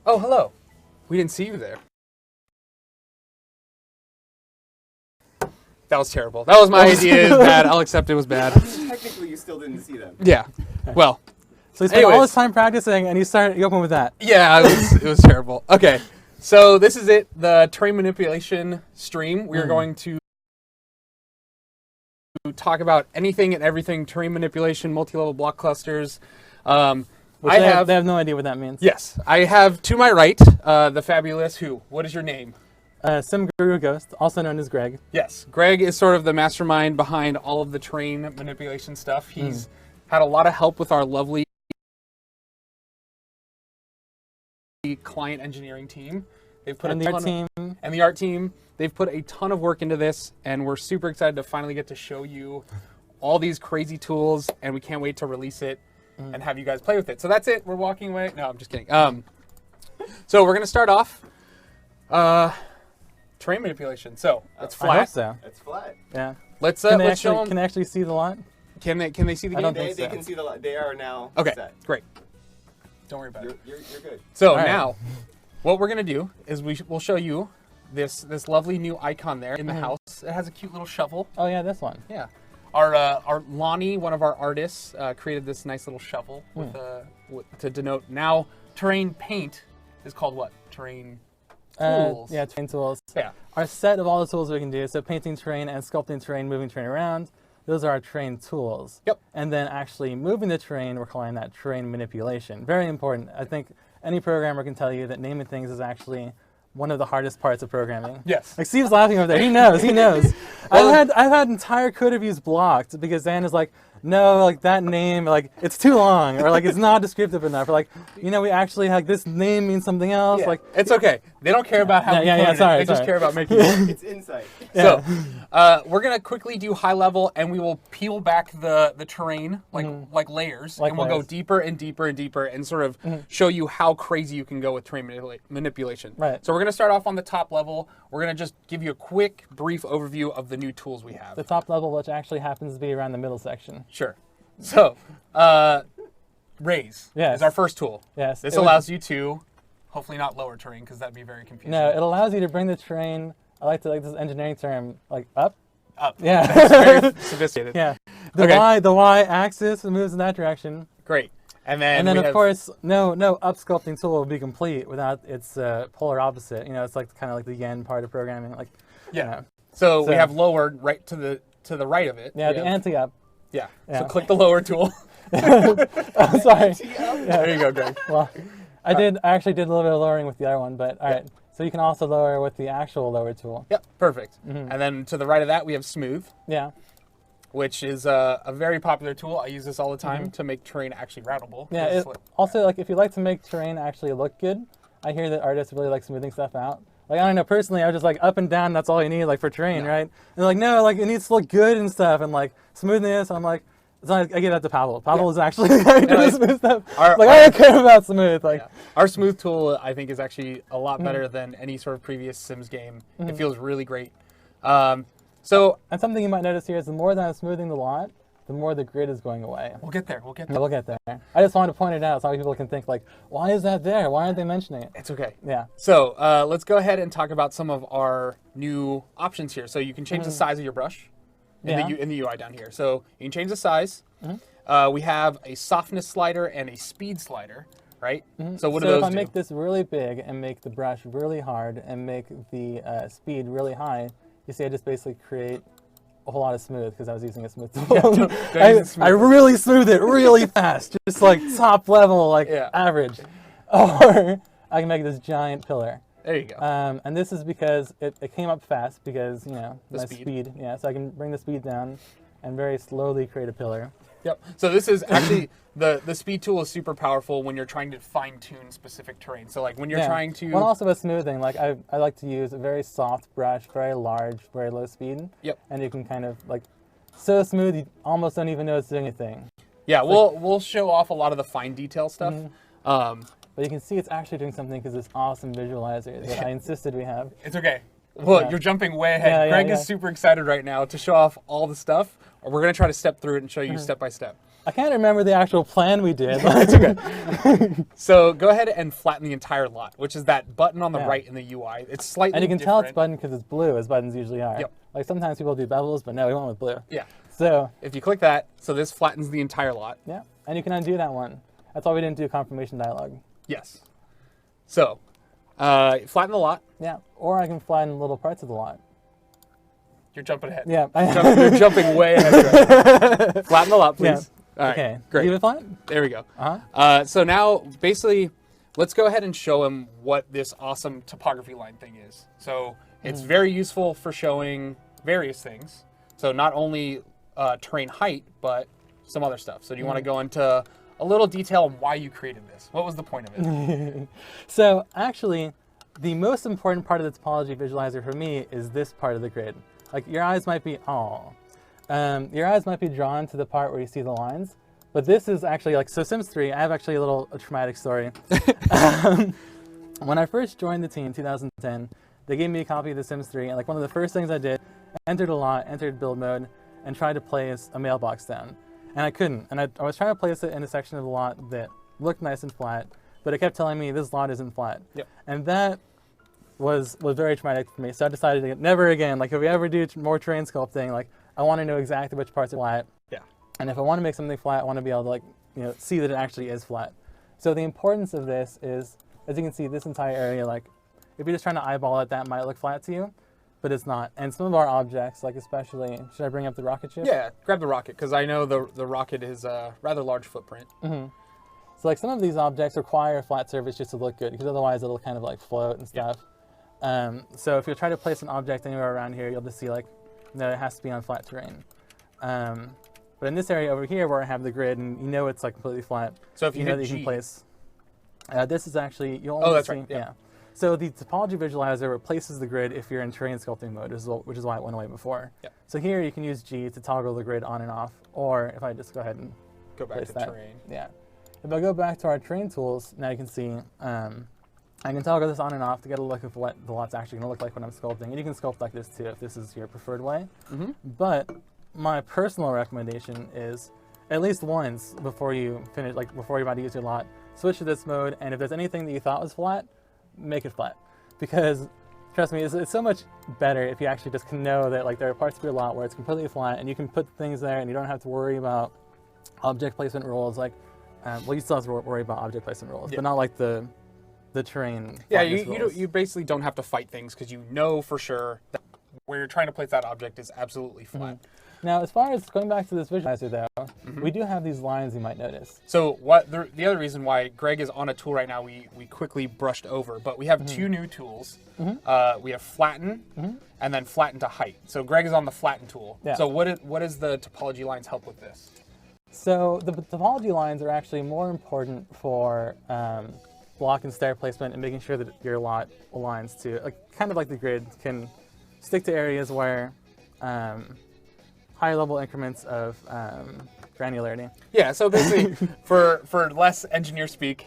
Oh, hello. We didn't see you there. That was terrible. That was my idea. It was bad. I'll accept it was bad. Technically, you still didn't see them. Yeah. Well. So he spent all his time practicing, and you open with that. Yeah, it was terrible. Okay. So this is it. The terrain manipulation stream. We are going to talk about anything and everything terrain manipulation, multi-level block clusters. They have no idea what that means. Yes. I have to my right the fabulous who? What is your name? Sim Guru Ghost, also known as Greg. Yes. Greg is sort of the mastermind behind all of the terrain manipulation stuff. He's had a lot of help with our lovely client engineering team. They've put And the art team. They've put a ton of work into this, and we're super excited to finally get to show you all these crazy tools, and we can't wait to release it and have you guys play with it. So that's it. We're walking away. No, I'm just kidding. So we're gonna start off terrain manipulation. So it's I hope flat. so. It's flat. Yeah. Let's Can they let's show actually, them. can they actually see the lot? Can they see the I game? don't They, think they so. can see they are now Okay, set. great. Don't worry about it. You're good. So right. now, what we're gonna do is we'll show you this lovely new icon there in the house. It has a cute little shovel. Oh yeah, this one. Yeah. Our Lonnie, one of our artists, created this nice little shovel to denote. Now, terrain paint is called what? Terrain tools. Yeah, terrain tools. Yeah. Our set of all the tools we can do, so painting terrain and sculpting terrain, moving terrain around, those are our terrain tools. Yep. And then actually moving the terrain, we're calling that terrain manipulation. Very important. I think any programmer can tell you that naming things is actually one of the hardest parts of programming. Yes. Like Steve's laughing over there. He knows. He knows. I've had entire code reviews blocked because Dan is like, no, like that name, like it's too long, or like it's not descriptive enough, or like, you know, we actually like this name means something else. Yeah. Like It's okay. They don't care about how we coded it. sorry, They just sorry. care about making it. It's insight. So, we're gonna quickly do high level, and we will peel back the terrain like layers, Like and we'll go layers. deeper and deeper and deeper, and sort of show you how crazy you can go with terrain manipulation. Right. So we're gonna start off on the top level. We're gonna just give you a quick, brief overview of the new tools we have. the top level, which actually happens to be around the middle section. Sure. So, raise Yes. is our first tool. Yes. This It was- allows you to, hopefully not lower terrain, because that'd be very confusing. No, it allows you to bring the terrain. I like this engineering term, like up. Up. Yeah. Very sophisticated. Yeah. Okay. The Y axis moves in that direction. Great. And then, And then we of have- course, no up sculpting tool will be complete without its polar opposite. You know, it's like kind of like the yen part of programming. Like, Yeah. you know. So we So- have lowered right to the right of it. Yeah, We the have- anti-up. Yeah. Yeah. So click the lower tool. Oh, sorry. There you go, Greg. Well, I actually did a little bit of lowering with the other one, but all right. So you can also lower with the actual lower tool. Yep. Perfect. And then to the right of that, we have smooth, Yeah. which is a very popular tool. I use this all the time to make terrain actually routable. Yeah. It's like- Also, like if you like to make terrain actually look good, I hear that artists really like smoothing stuff out. Like I don't know, personally, I was just like up and down. That's all you need, like for terrain, No. right? And they're like, no, like it needs to look good and stuff, and like smoothness. I'm like, it's not, I give that to Pavel. Pavel is actually the guy who does smooth stuff. our- Like I don't care about smooth. Like Yeah. Our smooth tool, I think, is actually a lot better than any sort of previous Sims game. It feels really great. So and something you might notice here is the more that I'm smoothing the lot, the more the grid is going away. we'll get there. We'll get Yeah, there. we'll get there. I just wanted to point it out so people can think like, why is that there? Why aren't they mentioning it? It's okay. Yeah. So let's go ahead and talk about some of our new options here. So you can change the size of your brush in, Yeah. in the UI down here. So you can change the size. We have a softness slider and a speed slider, right? So what do So if those I do? make this really big and make the brush really hard and make the speed really high, you see I just basically create a whole lot of smooth because I was using a smooth tool. don't use a smooth I really smooth it really fast, just like top level, like Yeah. average. Or I can make this giant pillar. There you go. And this is because it came up fast because, you know, The my speed. speed. Yeah, so I can bring the speed down and very slowly create a pillar. Yep. So this is actually the speed tool is super powerful when you're trying to fine tune specific terrain. So like when you're Yeah. trying to Well, also with smoothing, like I like to use a very soft brush, very large, very low speed. Yep. And you can kind of like so smooth you almost don't even know it's doing a thing. yeah, we'll show off a lot of the fine detail stuff. But you can see it's actually doing something because this awesome visualizer that I insisted we have. It's okay. Well, Yeah. you're jumping way ahead. Yeah, yeah, Greg yeah. is super excited right now to show off all the stuff. We're gonna try to step through it and show you step by step. I can't remember the actual plan we did. It's okay. So go ahead and flatten the entire lot, which is that button on the Yeah. right in the UI. It's slightly And you can different. tell it's button because it's blue, as buttons usually are. Yep. Like sometimes people do bevels, but no, we went with blue. Yeah. So, If you click that, so this flattens the entire lot. yeah. And you can undo that one. That's why we didn't do confirmation dialog. Yes. So flatten the lot. Yeah. Or I can flatten little parts of the lot. You're jumping ahead. Yeah. You're jumping way ahead. Greg. Flatten the lot, please. Yeah. All right. Okay. Great. Leave it flat? There we go. Uh-huh. So now, basically, let's go ahead and show him what this awesome topography line thing is. So it's very useful for showing various things. So not only terrain height, but some other stuff. So do you want to go into a little detail on why you created this? What was the point of it? So actually, the most important part of the topology visualizer for me is this part of the grid. Like your eyes might be, oh, Your eyes might be drawn to the part where you see the lines, but this is actually like, so Sims 3, I have actually a traumatic story. When I first joined the team in 2010, they gave me a copy of The Sims 3, and like one of the first things I did, entered a lot, entered build mode, and tried to place a mailbox down. And I couldn't, and I was trying to place it in a section of the lot that looked nice and flat, but it kept telling me this lot isn't flat. Yep. And that was very traumatic for me, so I decided to never again, like if we ever do more terrain sculpting, like I want to know exactly which parts are flat. Yeah. And if I want to make something flat, I want to be able to like, see that it actually is flat. So the importance of this is, as you can see, this entire area, like if you're just trying to eyeball it, that might look flat to you, but it's not. And some of our objects, like especially, should I bring up the rocket ship? Yeah, grab the rocket, because I know the rocket is a rather large footprint. Mm-hmm. So like some of these objects require a flat surface just to look good, because otherwise it'll kind of like float and stuff. So if you try to place an object anywhere around here, you'll just see like, no, it has to be on flat terrain. But in this area over here where I have the grid, and it's like completely flat, So if you know hit that you G, can place. This is actually, you'll only that's see, right, yeah. So the topology visualizer replaces the grid if you're in terrain sculpting mode, which is why it went away before. Yep. So here you can use G to toggle the grid on and off, or if I just go ahead and go back place to that. terrain. Yeah. If I go back to our terrain tools, now you can see I can toggle this on and off to get a look of what the lot's actually going to look like when I'm sculpting. And you can sculpt like this too if this is your preferred way. Mm-hmm. But my personal recommendation is at least once before you finish, like before you're about to use your lot, switch to this mode, and if there's anything that you thought was flat, make it flat. Because trust me, it's so much better if you actually just can know that like there are parts of your lot where it's completely flat and you can put things there and you don't have to worry about object placement rules. Like, well, you still have to worry about object placement rules, but not like the terrain. Yeah, rules. you basically don't have to fight things because you know for sure that where you're trying to place that object is absolutely flat. Mm-hmm. Now, as far as going back to this visualizer, though, we do have these lines you might notice. So what the other reason why Greg is on a tool right now, we quickly brushed over, but we have two new tools. We have flatten and then flatten to height. So Greg is on the flatten tool. Yeah. So what does the topology lines help with this? So the topology lines are actually more important for block and stair placement and making sure that your lot aligns to, like, kind of like the grid, can stick to areas where higher level increments of granularity. Yeah, so basically, for less engineer speak,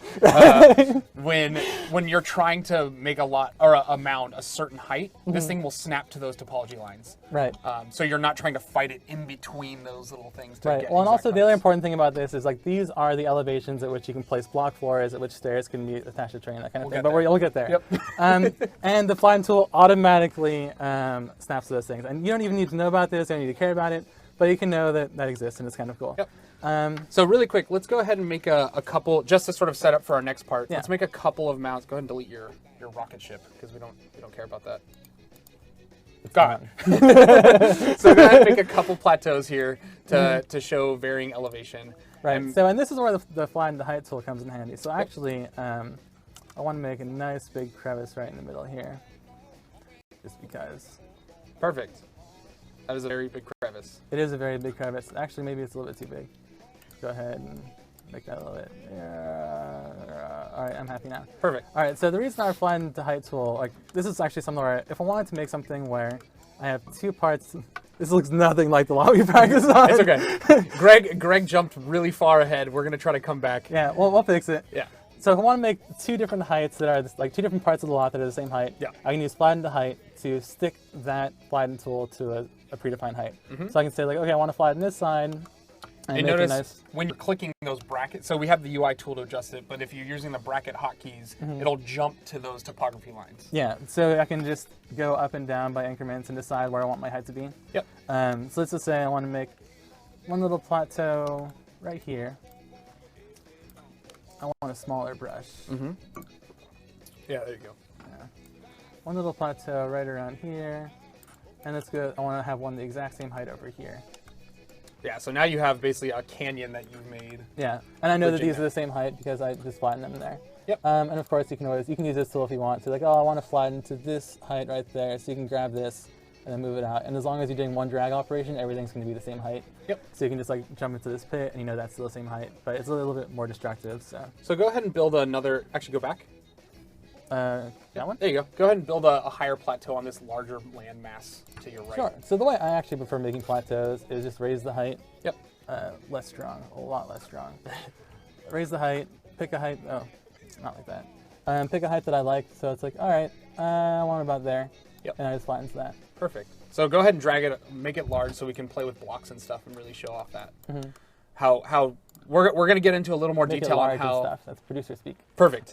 when you're trying to make a lot or a mound a certain height, this thing will snap to those topology lines. Right. So you're not trying to fight it in between those little things. To Right. get Well, and also exact the other heights. important thing about this is like these are the elevations at which you can place block floors, at which stairs can be attached to terrain, that kind of thing. get But there. we'll get there. Yep. And the flatten tool automatically snaps to those things, and you don't even need to know about this. You don't need to care about it, but you can know that that exists, and it's kind of cool. Yep. So really quick, let's go ahead and make a couple, just to sort of set up for our next part. Yeah. Let's make a couple of mounts. Go ahead and delete your rocket ship because we don't care about that. It's Gone. gone. So go ahead and make a couple plateaus here to show varying elevation. Right. And So, and this is where the flatten to height tool comes in handy. So actually, I want to make a nice big crevice right in the middle here, just because perfect. That is a very big crevice. it is a very big crevice. Actually, maybe it's a little bit too big. Go ahead and make that a little bit. All right, I'm happy now. Perfect. All right, so the reason our flatten to height tool, like this is actually something where if I wanted to make something where I have two parts, this looks nothing like the lot we practice on. It's okay. Greg jumped really far ahead. We're gonna try to come back. Yeah, well, we'll fix it. Yeah. So if I want to make two different heights that are like two different parts of the lot that are the same height, Yeah. I can use flatten to height to stick that flatten tool to a predefined height. So I can say like, okay, I want to flatten this side. And And make notice it nice. when you're clicking those brackets, so we have the UI tool to adjust it, but if you're using the bracket hotkeys, it'll jump to those topography lines. Yeah, so I can just go up and down by increments and decide where I want my height to be. Yep. So let's just say I want to make one little plateau right here. I want a smaller brush. Yeah, there you go. One little plateau right around here. And let's go, I want to have one the exact same height over here. Yeah, so now you have basically a canyon that you've made. Yeah, and I know that Bridging these that. are the same height because I just flattened them there. Yep. And of course you can use this tool if you want to, like, oh, I want to flatten to this height right there, so you can grab this and then move it out. And as long as you're doing one drag operation, everything's going to be the same height. Yep. So you can just like jump into this pit and you know that's still the same height, but it's a little bit more destructive. So So go ahead and build another, actually go back. That one? There you go. Go ahead and build a higher plateau on this larger land mass to your right. Sure. So the way I actually prefer making plateaus is just raise the height. Yep. Less strong, a lot less strong. Raise the height, pick a height. Oh, not like that. Pick a height that I like. So it's like, all right, I want it about there. Yep. And I just flattens that. Perfect. So go ahead and drag it, make it large, so we can play with blocks and stuff and really show off that. Mm-hmm. How we're going to get into a little more Make detail it on large how. and stuff. That's producer speak. Perfect.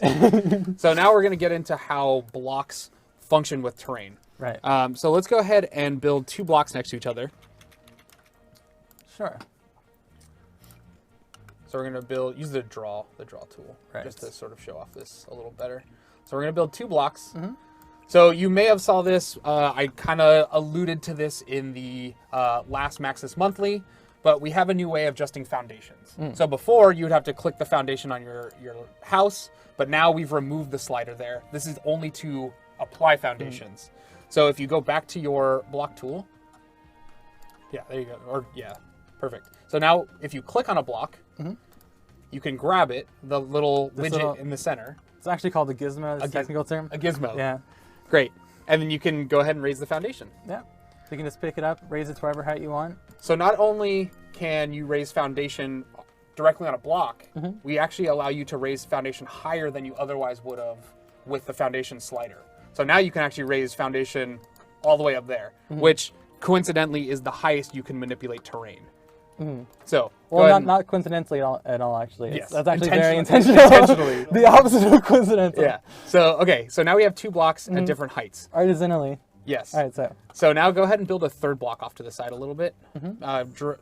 So now we're going to get into how blocks function with terrain. Right. So let's go ahead and build 2 blocks next to each other. Sure. So we're going to use the draw tool, Right. just to sort of show off this a little better. So we're going to build 2 blocks. Mm-hmm. So you may have saw this. I kind of alluded to this in the last Maxis Monthly, but we have a new way of adjusting foundations. So before, you would have to click the foundation on your house, but now we've removed the slider there. This is only to apply foundations. So if you go back to your block tool, yeah, there you go. Or yeah, perfect. So now if you click on a block, you can grab it, the little widget in the center. It's actually called a gizmo, the technical term. A gizmo. Yeah. Great. And then you can go ahead and raise the foundation. Yeah. So you can just pick it up, raise it to whatever height you want. So not only can you raise foundation directly on a block, we actually allow you to raise foundation higher than you otherwise would have with the foundation slider. So now you can actually raise foundation all the way up there, which coincidentally is the highest you can manipulate terrain. So, well, not coincidentally at all actually. Yes. That's actually very intentional. Intentionally. The opposite of coincidental. Yeah. So, okay. So now we have 2 blocks at different heights. Artisanally. Yes. All right, so. So now go ahead and build a 3rd block off to the side a little bit. Yeah, perfect.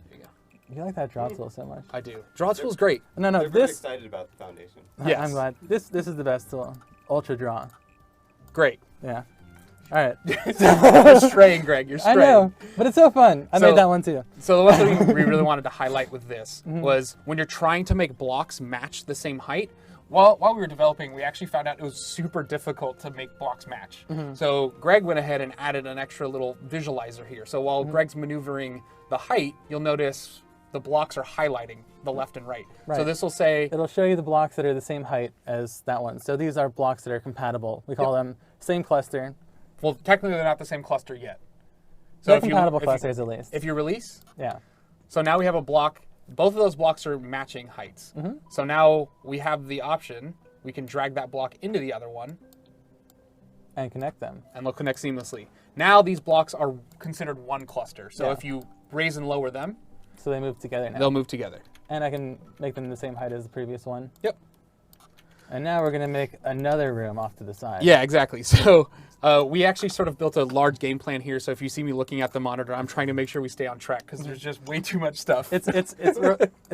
There you go. You like that draw tool so much. I do. Draw tool's great. No, They're very this. excited about the foundation. Yes. I'm glad. This is the best tool. Ultra draw. Great. Yeah. All right. You're straying, Greg. You're I straying. know, but it's so fun. I So- made that one too. So the one thing we really wanted to highlight with this was when you're trying to make blocks match the same height. While we were developing, we actually found out it was super difficult to make blocks match. So Greg went ahead and added an extra little visualizer here. So while Greg's maneuvering the height, you'll notice the blocks are highlighting the left and right. So Right. this will say, It'll show you the blocks that are the same height as that one. So these are blocks that are compatible. We call them same cluster. well, technically they're not the same cluster yet. So They're if you, compatible if you- clusters at least. if you release, Yeah. so now we have a block, both of those blocks are matching heights. So now we have the option, we can drag that block into the other one And connect them. and they'll connect seamlessly. Now these blocks are considered one cluster. So Yeah. if you raise and lower them, So they move together now. they'll move together. And I can make them the same height as the previous one. Yep. And now we're going to make another room off to the side. Yeah, exactly. So we actually sort of built a large game plan here. So if you see me looking at the monitor, I'm trying to make sure we stay on track because there's just way too much stuff. It's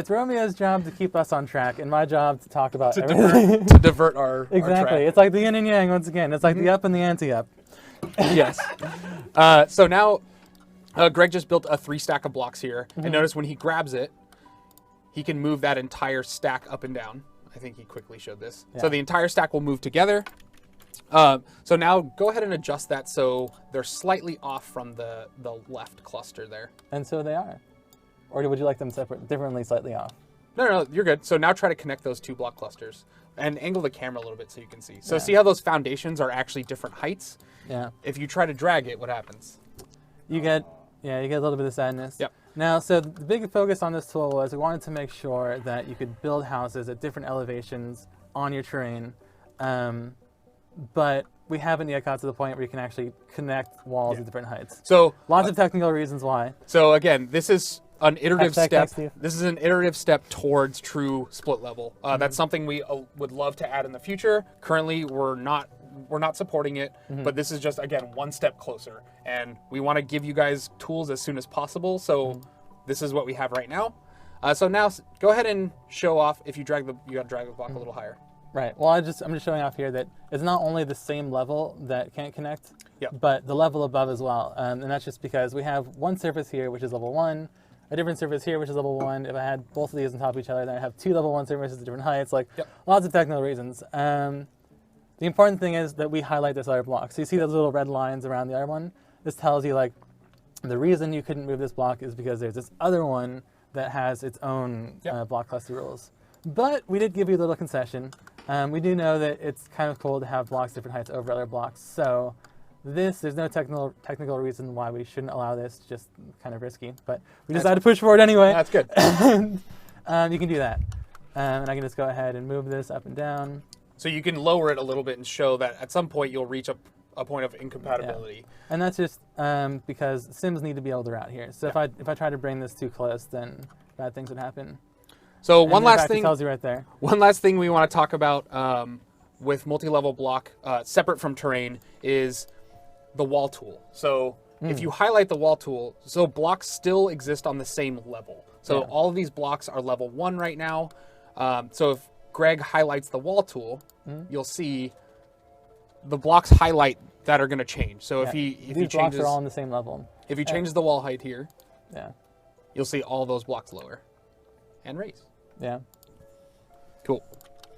Romeo's job to keep us on track, and my job to talk about to everything. divert our Exactly. Our track. It's like the yin and yang once again. It's like the up and the anti-up. Yes. So now Greg just built a 3 stack of blocks here. And notice when he grabs it, he can move that entire stack up and down. I think he quickly showed this. So Yeah. the entire stack will move together. So now go ahead and adjust that so they're slightly off from the left cluster there. And so they are. Or would you like them separate, differently, slightly off? No, you're good. So now try to connect those 2 block clusters and angle the camera a little bit so you can see. So Yeah. see how those foundations are actually different heights? Yeah. If you try to drag it, what happens? You get a little bit of sadness. Yep. Now, so the big focus on this tool was we wanted to make sure that you could build houses at different elevations on your terrain, but we haven't yet got to the point where you can actually connect walls at different heights. So Lots of technical reasons why. So again, this is an iterative Hashtag step. thanks to you. This is an iterative step towards true split level. That's something we would love to add in the future. Currently, we're not supporting it, but this is just again one step closer. And we want to give you guys tools as soon as possible. So this is what we have right now. So now go ahead and show off. If you drag you got to drag the block a little higher. Right. Well, I'm just showing off here that it's not only the same level that can't connect, Yep. but the level above as well. And that's just because we have one surface here, which is level 1, a different surface here, which is level 1. If I had both of these on top of each other, then I have 2 level 1 surfaces at different heights. Like lots of technical reasons. The important thing is that we highlight this other block. So you see those little red lines around the other one? This tells you like the reason you couldn't move this block is because there's this other one that has its own block cluster rules. But we did give you a little concession. We do know that it's kind of cool to have blocks different heights over other blocks. So there's no technical reason why we shouldn't allow this. Just kind of risky, but we decided to push forward anyway. That's good. And you can do that. And I can just go ahead and move this up and down. So you can lower it a little bit and show that at some point you'll reach a point of incompatibility. Yeah. And that's just because Sims need to be able to route here. So Yeah. if I try to bring this too close, then bad things would happen. So And one in last fact, it thing. tells you right there. One last thing we want to talk about with multi-level block, separate from terrain, is the wall tool. So if you highlight the wall tool, so blocks still exist on the same level. So Yeah. all of these blocks are level 1 right now. So if Greg highlights the wall tool, you'll see the blocks highlight that are going to change. So if he These blocks changes, are all on the same level. if he changes the wall height here, Yeah. you'll see all those blocks lower and raise. Yeah. Cool.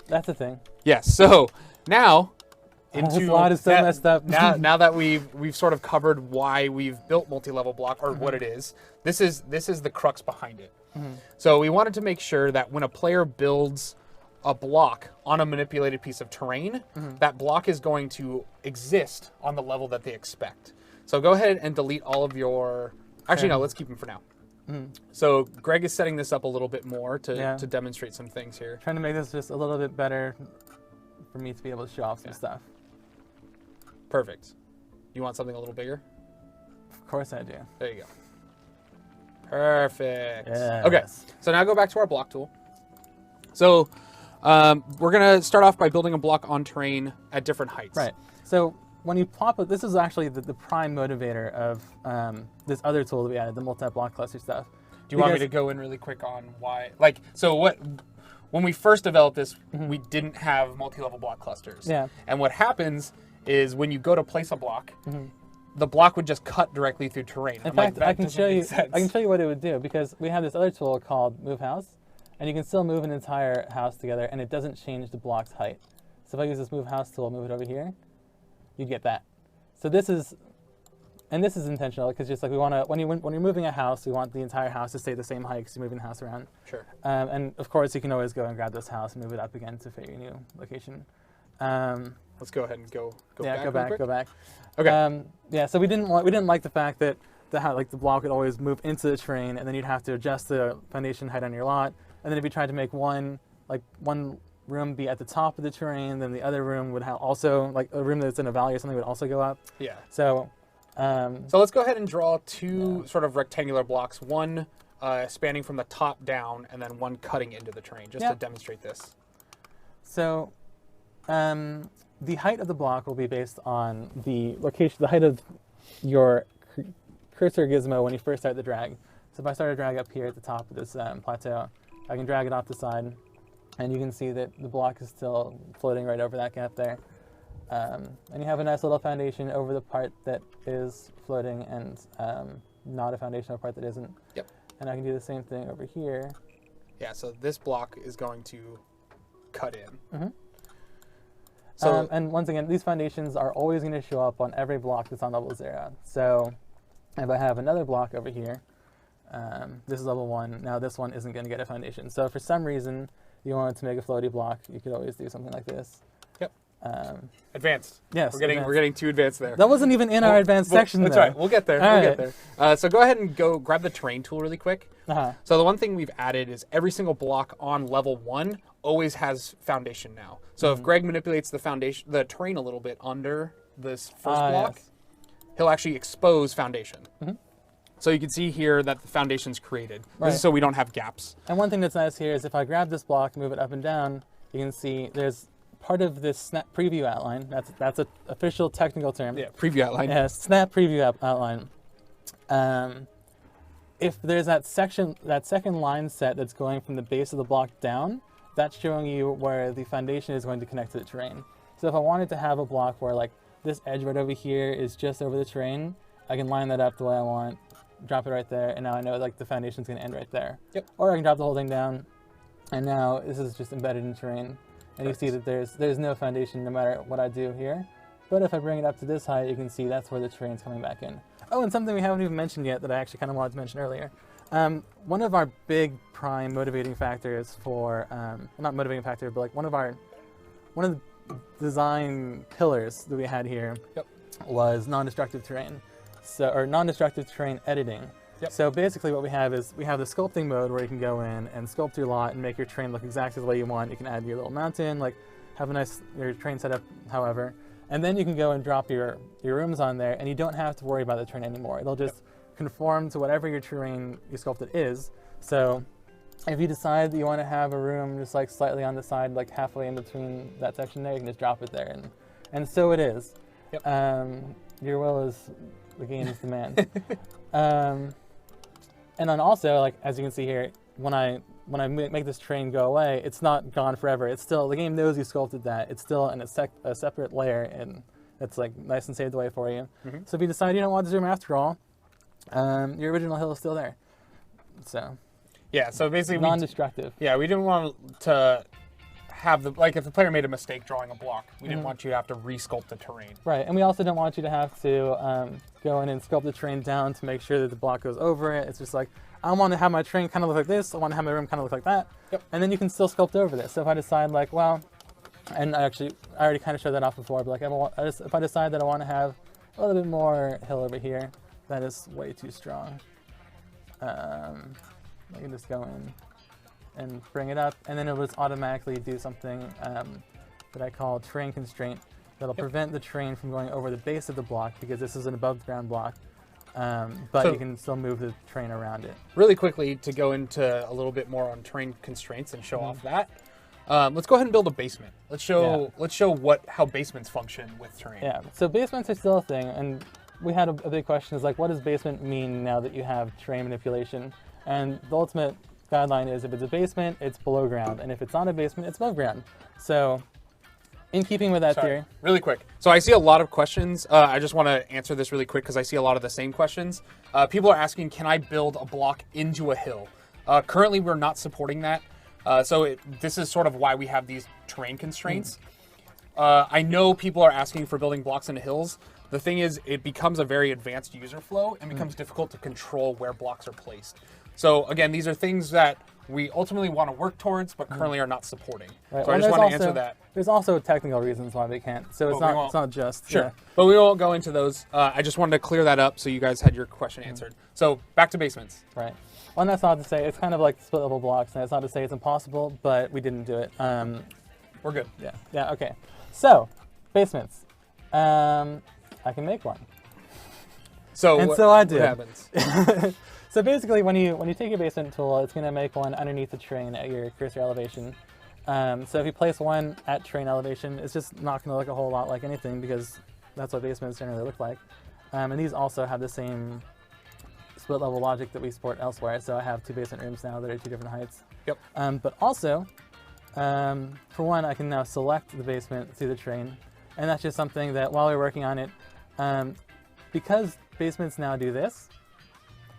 That's the thing. Yes. So now This lot is so messed up. now that we've sort of covered why we've built multi-level block or what it is, this is the crux behind it. So we wanted to make sure that when a player builds a block on a manipulated piece of terrain, that block is going to exist on the level that they expect. So go ahead and delete all of your. Actually, no. Let's keep them for now. So Greg is setting this up a little bit more to demonstrate some things here. Trying to make this just a little bit better for me to be able to show off some stuff. Perfect. You want something a little bigger? Of course I do. There you go. Perfect. Yes. Okay, so now go back to our block tool. So we're going to start off by building a block on terrain at different heights. Right. So when you plop it, this is actually the prime motivator of this other tool that we added, the multi-block cluster stuff. Do you want me to go in really quick on why? Like, so when we first developed this, we didn't have multi-level block clusters. Yeah. And what happens is when you go to place a block, the block would just cut directly through terrain. In fact, I can show you what it would do, because we have this other tool called Move House, and you can still move an entire house together, and it doesn't change the block's height. So if I use this Move House tool, move it over here, you get that. So this is intentional, because just like we want to, when you're moving a house, we want the entire house to stay the same height because you're moving the house around. Sure. And of course, you can always go and grab this house and move it up again to fit your new location. Let's go ahead and go Yeah, back. go back, real go quick. back. Okay. Yeah, so we didn't like the fact that the block would always move into the terrain, and then you'd have to adjust the foundation height on your lot. And then if you tried to make one room be at the top of the terrain, then the other room would have also, like a room that's in a valley or something, would also go up. Yeah. So. So let's go ahead and draw two sort of rectangular blocks, one spanning from the top down, and then one cutting into the terrain, just to demonstrate this. So, the height of the block will be based on the location, the height of your cursor gizmo when you first start the drag. So if I start a drag up here at the top of this plateau, I can drag it off the side, and you can see that the block is still floating right over that gap there. And you have a nice little foundation over the part that is floating, and not a foundational part that isn't. Yep. And I can do the same thing over here. Yeah, so this block is going to cut in. Mm-hmm. So, and once again, these foundations are always going to show up on every block that's on level 0. So if I have another block over here, this is level 1. Now this one isn't going to get a foundation. So if for some reason you wanted to make a floaty block, you could always do something like this. Yep. Advanced. Yes. We're getting too advanced there. That wasn't even in our advanced section, That's though. right. We'll get there. Get there. So go ahead and go grab the terrain tool really quick. So the one thing we've added is every single block on level 1 always has foundation now. So if Greg manipulates the terrain a little bit under this first block, he'll actually expose foundation. So you can see here that the foundation's created. This is so we don't have gaps. And one thing that's nice here is if I grab this block, move it up and down, you can see there's part of this snap preview outline. That's an official technical term. Yeah, preview outline. Yeah, snap preview outline. If there's that second line set that's going from the base of the block down, that's showing you where the foundation is going to connect to the terrain. So if I wanted to have a block where like this edge right over here is just over the terrain, I can line that up the way I want, drop it right there, and now I know like the foundation's going to end right there. Yep. Or I can drop the whole thing down, and now this is just embedded in terrain. And you see that there's no foundation no matter what I do here. But if I bring it up to this height, you can see that's where the terrain's coming back in. Oh, and something we haven't even mentioned yet that I actually kind of wanted to mention earlier. One of our big prime motivating factors for, not motivating factor, but like one of our one of the design pillars that we had here Yep. was non-destructive terrain, or non-destructive terrain editing. Yep. So basically what we have is we have the sculpting mode where you can go in and sculpt your lot and make your terrain look exactly the way you want. You can add your little mountain, like have your terrain set up however, and then you can go and drop your rooms on there and you don't have to worry about the terrain anymore. It'll just conform to whatever your terrain you sculpted is. So if you decide that you want to have a room just like slightly on the side, like halfway in between that section there, you can just drop it there, and so it is. Yep. Your will is the game's demand. And then also, like as you can see here, when I make this terrain go away, it's not gone forever. It's still, the game knows you sculpted that. It's still in a separate layer, and it's like nice and saved away for you. Mm-hmm. So if you decide you don't want to zoom after all, your original hill is still there. So Yeah, so basically non-destructive. we didn't want to have if the player made a mistake drawing a block, we didn't want you to have to resculpt the terrain. Right, and we also don't want you to have to go in and sculpt the terrain down to make sure that the block goes over it. It's just like, I want to have my terrain kind of look like this, I want to have my room kind of look like that, Yep. and then you can still sculpt over this. So if I decide like, well, and I already kind of showed that off before, but like if I decide that I want to have a little bit more hill over here, that is way too strong. I can just go in and bring it up, and then it will just automatically do something that I call terrain constraint that'll prevent the terrain from going over the base of the block, because this is an above ground block, but So- you can still move the terrain around it. Really quickly, to go into a little bit more on terrain constraints and show off that, let's go ahead and build a basement. Let's show how basements function with terrain. Yeah, so basements are still a thing, and we had a big question is like, what does basement mean now that you have terrain manipulation? And the ultimate guideline is if it's a basement, it's below ground, and if it's not a basement, it's above ground. So in keeping with that theory. Really quick. So I see a lot of questions. I just want to answer this really quick because I see a lot of the same questions. People are asking, can I build a block into a hill? Currently, we're not supporting that. This is sort of why we have these terrain constraints. I know people are asking for building blocks into hills. The thing is, it becomes a very advanced user flow and becomes difficult to control where blocks are placed. So again, these are things that we ultimately want to work towards, but currently are not supporting. Right. So I just want to answer that. There's also technical reasons why we can't. So it's not just Sure, but we won't go into those. I just wanted to clear that up so you guys had your question answered. So back to basements. Right. Well, and that's not to say it's kind of like split level blocks, and it's not to say it's impossible, but we didn't do it. We're good. Yeah. Yeah. Okay. So basements. I can make one. So So I did. What happens? So basically, when you take your basement tool, it's going to make one underneath the terrain at your cursor elevation. So if you place one at terrain elevation, it's just not going to look a whole lot like anything, because that's what basements generally look like. And these also have the same split level logic that we support elsewhere. So I have two basement rooms now that are two different heights. Yep. But also, for one, I can now select the basement through the terrain, and that's just something that while we're working on it, because basements now do this.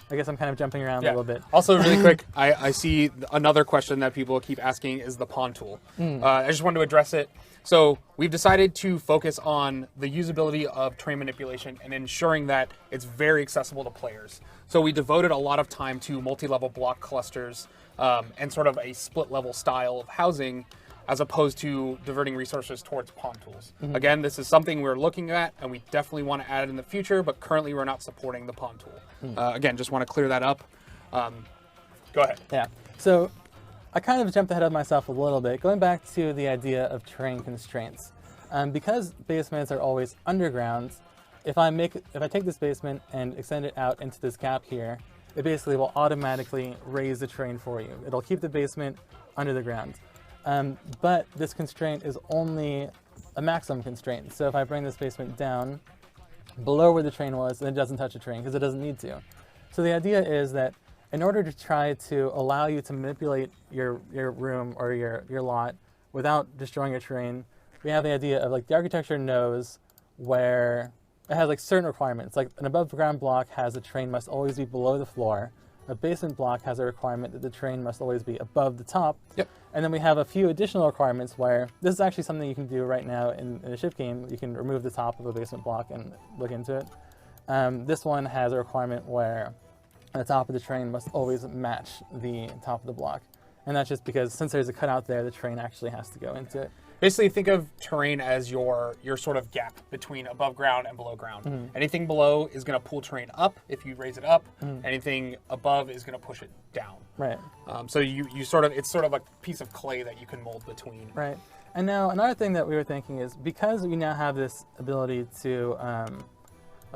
I guess I'm kind of jumping around a little bit. Also, really quick, I see another question that people keep asking is the pawn tool. I just wanted to address it. So we've decided to focus on the usability of terrain manipulation and ensuring that it's very accessible to players. So we devoted a lot of time to multi-level block clusters and sort of a split-level style of housing, as opposed to diverting resources towards pawn tools. Again, this is something we're looking at, and we definitely want to add it in the future, but currently we're not supporting the pawn tool. Again, just want to clear that up. Go ahead. Yeah. So I kind of jumped ahead of myself a little bit, going back to the idea of terrain constraints. Because basements are always underground, if I take this basement and extend it out into this gap here, it basically will automatically raise the terrain for you. It'll keep the basement under the ground. But this constraint is only a maximum constraint. So if I bring this basement down below where the terrain was, then it doesn't touch the terrain because it doesn't need to. So the idea is that in order to try to allow you to manipulate your room or your lot without destroying your terrain, we have the idea of like the architecture knows where it has like certain requirements. Like an above ground block has the terrain must always be below the floor. A basement block has a requirement that the terrain must always be above the top. Yep. And then we have a few additional requirements where this is actually something you can do right now in a shift game. You can remove the top of a basement block and look into it. This one has a requirement where the top of the terrain must always match the top of the block. And that's just because since there's a cutout there, the terrain actually has to go into it. basically think of terrain as your sort of gap between above ground and below ground. Anything below is going to pull terrain up if you raise it up. Anything above is going to push it down. Right. So you sort of, it's sort of a piece of clay that you can mold between. Right. And now another thing that we were thinking is because we now have this ability to,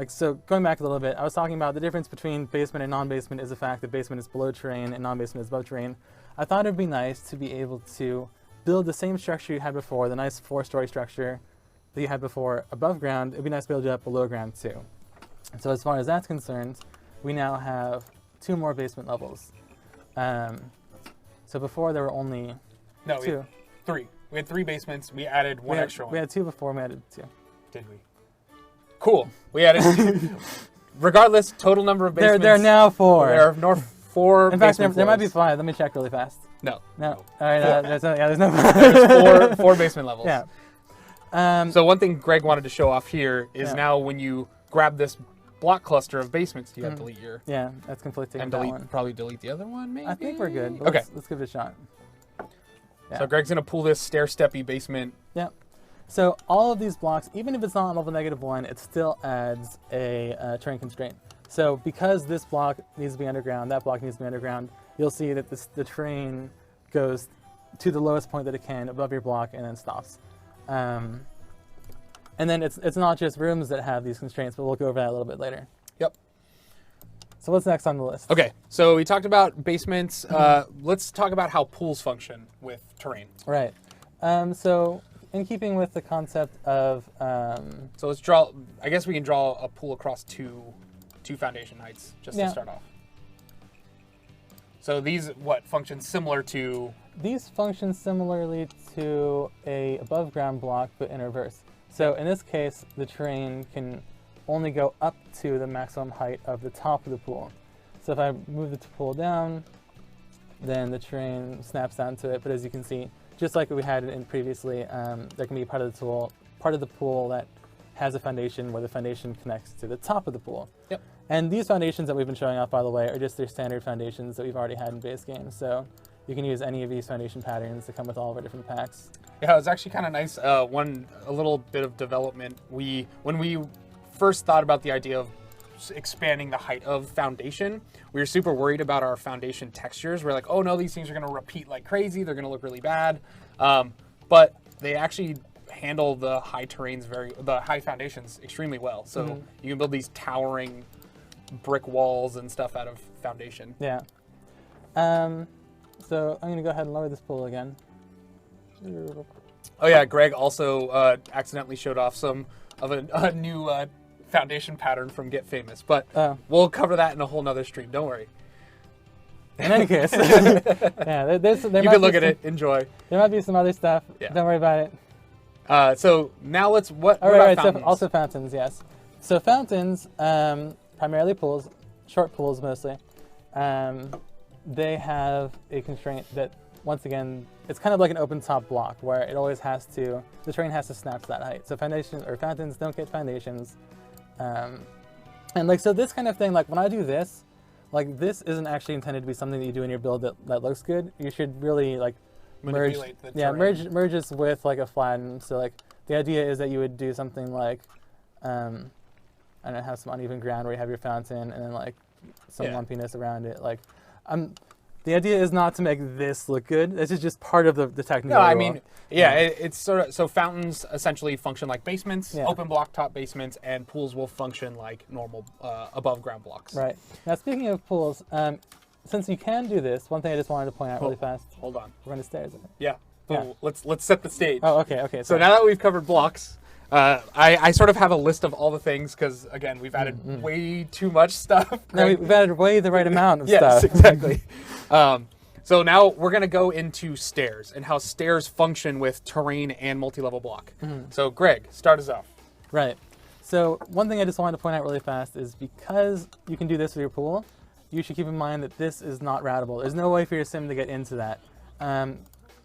so going back a little bit, I was talking about the difference between basement and non-basement is the fact that basement is below terrain and non-basement is above terrain. I thought it'd be nice to be able to build the same structure you had before, the nice 4-story structure that you had before above ground. It'd be nice to be able to do that below ground too. So as far as that's concerned, we now have 2 more basement levels. So before there were only 2. We had 3. We had 3 basements. We added one extra one. We had 2 before, we added 2. Did we? Cool. We added regardless, total number of basements. There are now 4. There are 4 In fact, basement there might be floors. 5. Let me check really fast. No. No. All right, there's no. There's 4 basement levels. Yeah. So one thing Greg wanted to show off here is Yeah. now when you grab this block cluster of basements, you have to delete your Yeah, that's conflicting and with that one. probably delete the other one. Maybe I think we're good. But Okay. Let's give it a shot. Yeah. So Greg's gonna pull this stair-steppy basement. Yeah. So all of these blocks, even if it's not on level -1, it still adds a terrain constraint. So because this block needs to be underground, that block needs to be underground, you'll see that the terrain goes to the lowest point that it can above your block and then stops. And then it's not just rooms that have these constraints, but we'll go over that a little bit later. Yep. So what's next on the list? Okay, so we talked about basements. Let's talk about how pools function with terrain. Right. So in keeping with the concept of... So let's draw, I guess we can draw a pool across two foundation heights just to start off. So these, function similar to... These function similarly to a above ground block, but in reverse. So in this case, the terrain can only go up to the maximum height of the top of the pool. So if I move the pool down, then the terrain snaps down to it. But as you can see, just like we had in previously, there can be part of the pool that has a foundation where the foundation connects to the top of the pool. Yep. And these foundations that we've been showing off, by the way, are just their standard foundations that we've already had in base games. So you can use any of these foundation patterns that come with all of our different packs. Yeah, it was actually kind of nice. A little bit of development. When we first thought about the idea of expanding the height of foundation, we were super worried about our foundation textures. We're like, oh no, these things are going to repeat like crazy. They're going to look really bad. But they actually handle the high the high foundations extremely well. So you can build these towering brick walls and stuff out of foundation. Yeah. So I'm going to go ahead and lower this pool again. Oh yeah, Greg also accidentally showed off some of a new foundation pattern from Get Famous, but we'll cover that in a whole nother stream. Don't worry. In any case, yeah, there you can look at it, enjoy. There might be some other stuff. Yeah. Don't worry about it. So now let's what All about right, fountains? so also fountains, yes. So fountains, primarily pools, short pools mostly. They have a constraint that, once again, it's kind of like an open top block where it always has to, the terrain has to snap to that height. So fountains don't get foundations. And like, so this kind of thing, like when I do this, like this isn't actually intended to be something that you do in your build that looks good. You should really like Manipulate the terrain. merge this with like a flatten. So like the idea is that you would do something like, I don't know, have some uneven ground where you have your fountain and then like some lumpiness around it. Like, the idea is not to make this look good. This is just part of the technical. No, I mean, it's sort of, so fountains essentially function like basements, open block top basements, and pools will function like normal above ground blocks. Right. Now speaking of pools, since you can do this, one thing I just wanted to point out really fast. Hold on. We're going to stairs. Yeah. Yeah. Let's set the stage. Oh, okay. So now that we've covered blocks, I sort of have a list of all the things because, again, we've added way too much stuff. No, we've added way the right amount of yes, stuff. exactly. So now we're going to go into stairs and how stairs function with terrain and multi-level block. So Greg, start us off. Right. So one thing I just wanted to point out really fast is because you can do this with your pool, you should keep in mind that this is not routable. There's no way for your sim to get into that.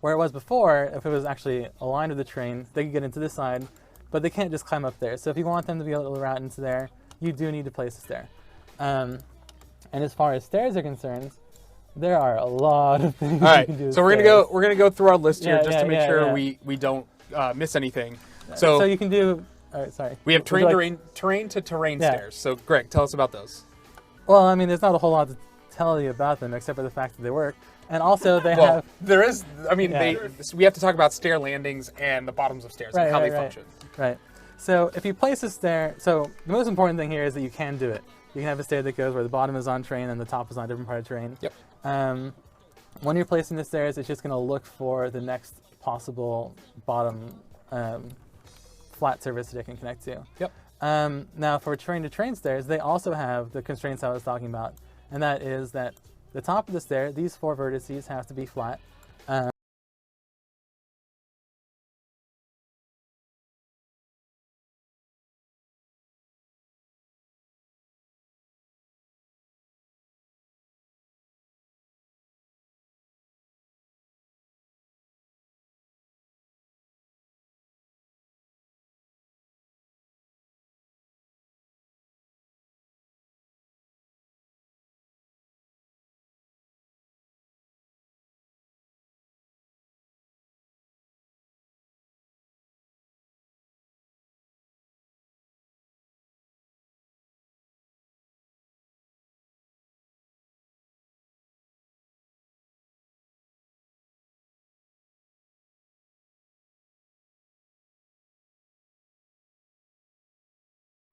Where it was before, if it was actually aligned with the terrain, they could get into this side, but they can't just climb up there. So if you want them to be able to route into there, you do need to place a stair. And as far as stairs are concerned, there are a lot of things All right, you can do with so we're stairs. gonna go through our list here Yeah, just to make sure we don't miss anything. So you can do. All right, sorry. we have Would you like- terrain to terrain Yeah. stairs. So Greg, tell us about those. Well, I mean, there's not a whole lot to tell you about them except for the fact that they work, and also they Well, have. there is. I mean, Yeah. we have to talk about stair landings and the bottoms of stairs and how they function. Right. So if you place a stair, so the most important thing here is that you can do it. You can have a stair that goes where the bottom is on terrain and the top is on a different part of terrain. Yep. When you're placing the stairs, it's just going to look for the next possible bottom flat surface that it can connect to. Yep. Now for terrain-to-terrain stairs, they also have the constraints I was talking about, and that is that the top of the stair, these 4 vertices have to be flat.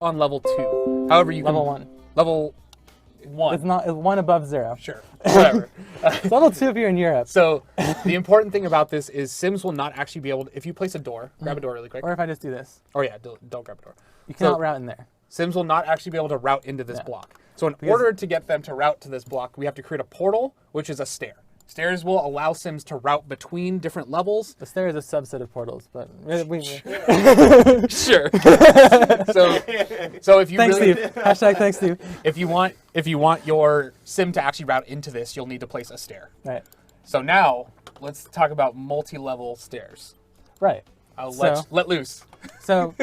On level 2. However, you Level can 1. level 1. It's not. It's 1 above 0. Sure. Whatever. It's level 2 if you're in Europe. So the important thing about this is Sims will not actually be able to, if you place a door, grab a door really quick. Or if I just do this, Oh yeah, don't grab a door. you cannot So- route in there. Sims will not actually be able to route into this Yeah. block. So in order to get them to route to this block, we have to create a portal, which is a stair. Stairs will allow Sims to route between different levels. The stair is a subset of portals, but Sure. so if you thanks, really, Steve. Hashtag thanks, Steve. if you want your Sim to actually route into this, you'll need to place a stair. Right. So now let's talk about multi-level stairs. Right. Let loose. So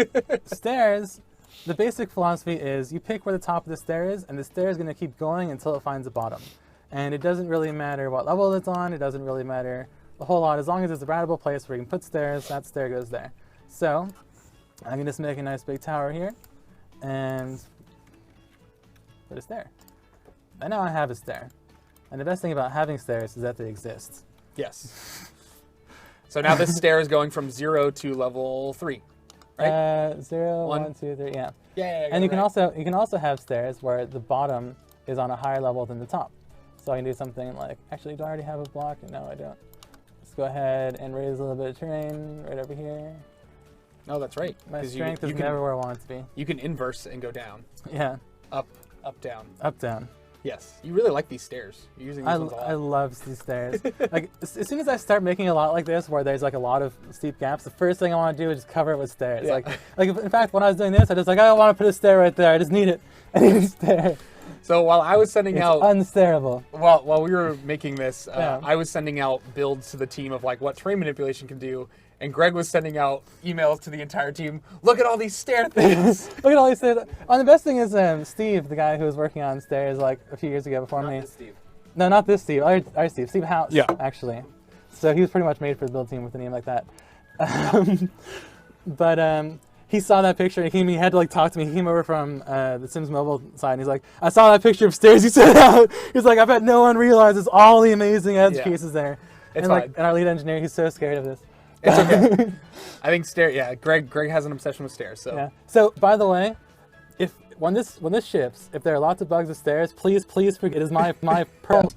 stairs, the basic philosophy is you pick where the top of the stair is, and the stair is going to keep going until it finds the bottom. And it doesn't really matter what level it's on. It doesn't really matter a whole lot. As long as it's a routable place where you can put stairs, that stair goes there. So I can just make a nice big tower here and put a stair. And now I have a stair. And the best thing about having stairs is that they exist. Yes. So now this stair is going from 0 to level 3, right? 0, One. 1, 2, 3, yeah. Yeah. And you can also have stairs where the bottom is on a higher level than the top. So I can do something like, actually, do I already have a block? No, I don't. Let's go ahead and raise a little bit of terrain right over here. No, that's right. My 'Cause strength is can, never where I want it to be. You can inverse and go down, Yeah, up, down. up, down. Yes, you really like these stairs. You're using these ones a lot. I love these stairs. Like as soon as I start making a lot like this, where there's like a lot of steep gaps, the first thing I want to do is just cover it with stairs. Yeah. Like in fact, when I was doing this, I just like I don't want to put a stair right there. I just need it. I need a stair. So while I was sending It's out, unstairable. while we were making this, Yeah. I was sending out builds to the team of like what terrain manipulation can do, and Greg was sending out emails to the entire team. Look at all these stair things. Look at all these stairs. And the best thing is Steve, the guy who was working on stairs like a few years ago before me. Steve. No, not this Steve. Our Steve. Steve House. Yeah. Actually. So he was pretty much made for the build team with a name like that. But he saw that picture and he had to like talk to me. He came over from the Sims Mobile side and he's like, I saw that picture of stairs you sent out. He's like, I bet no one realizes all the amazing edge Yeah. cases there. It's and fine. and our lead engineer, he's so scared of this. It's okay. I think stair. Yeah, Greg has an obsession with stairs. So Yeah. So by the way, if when this ships, if there are lots of bugs with stairs, please forget. It is my pearl.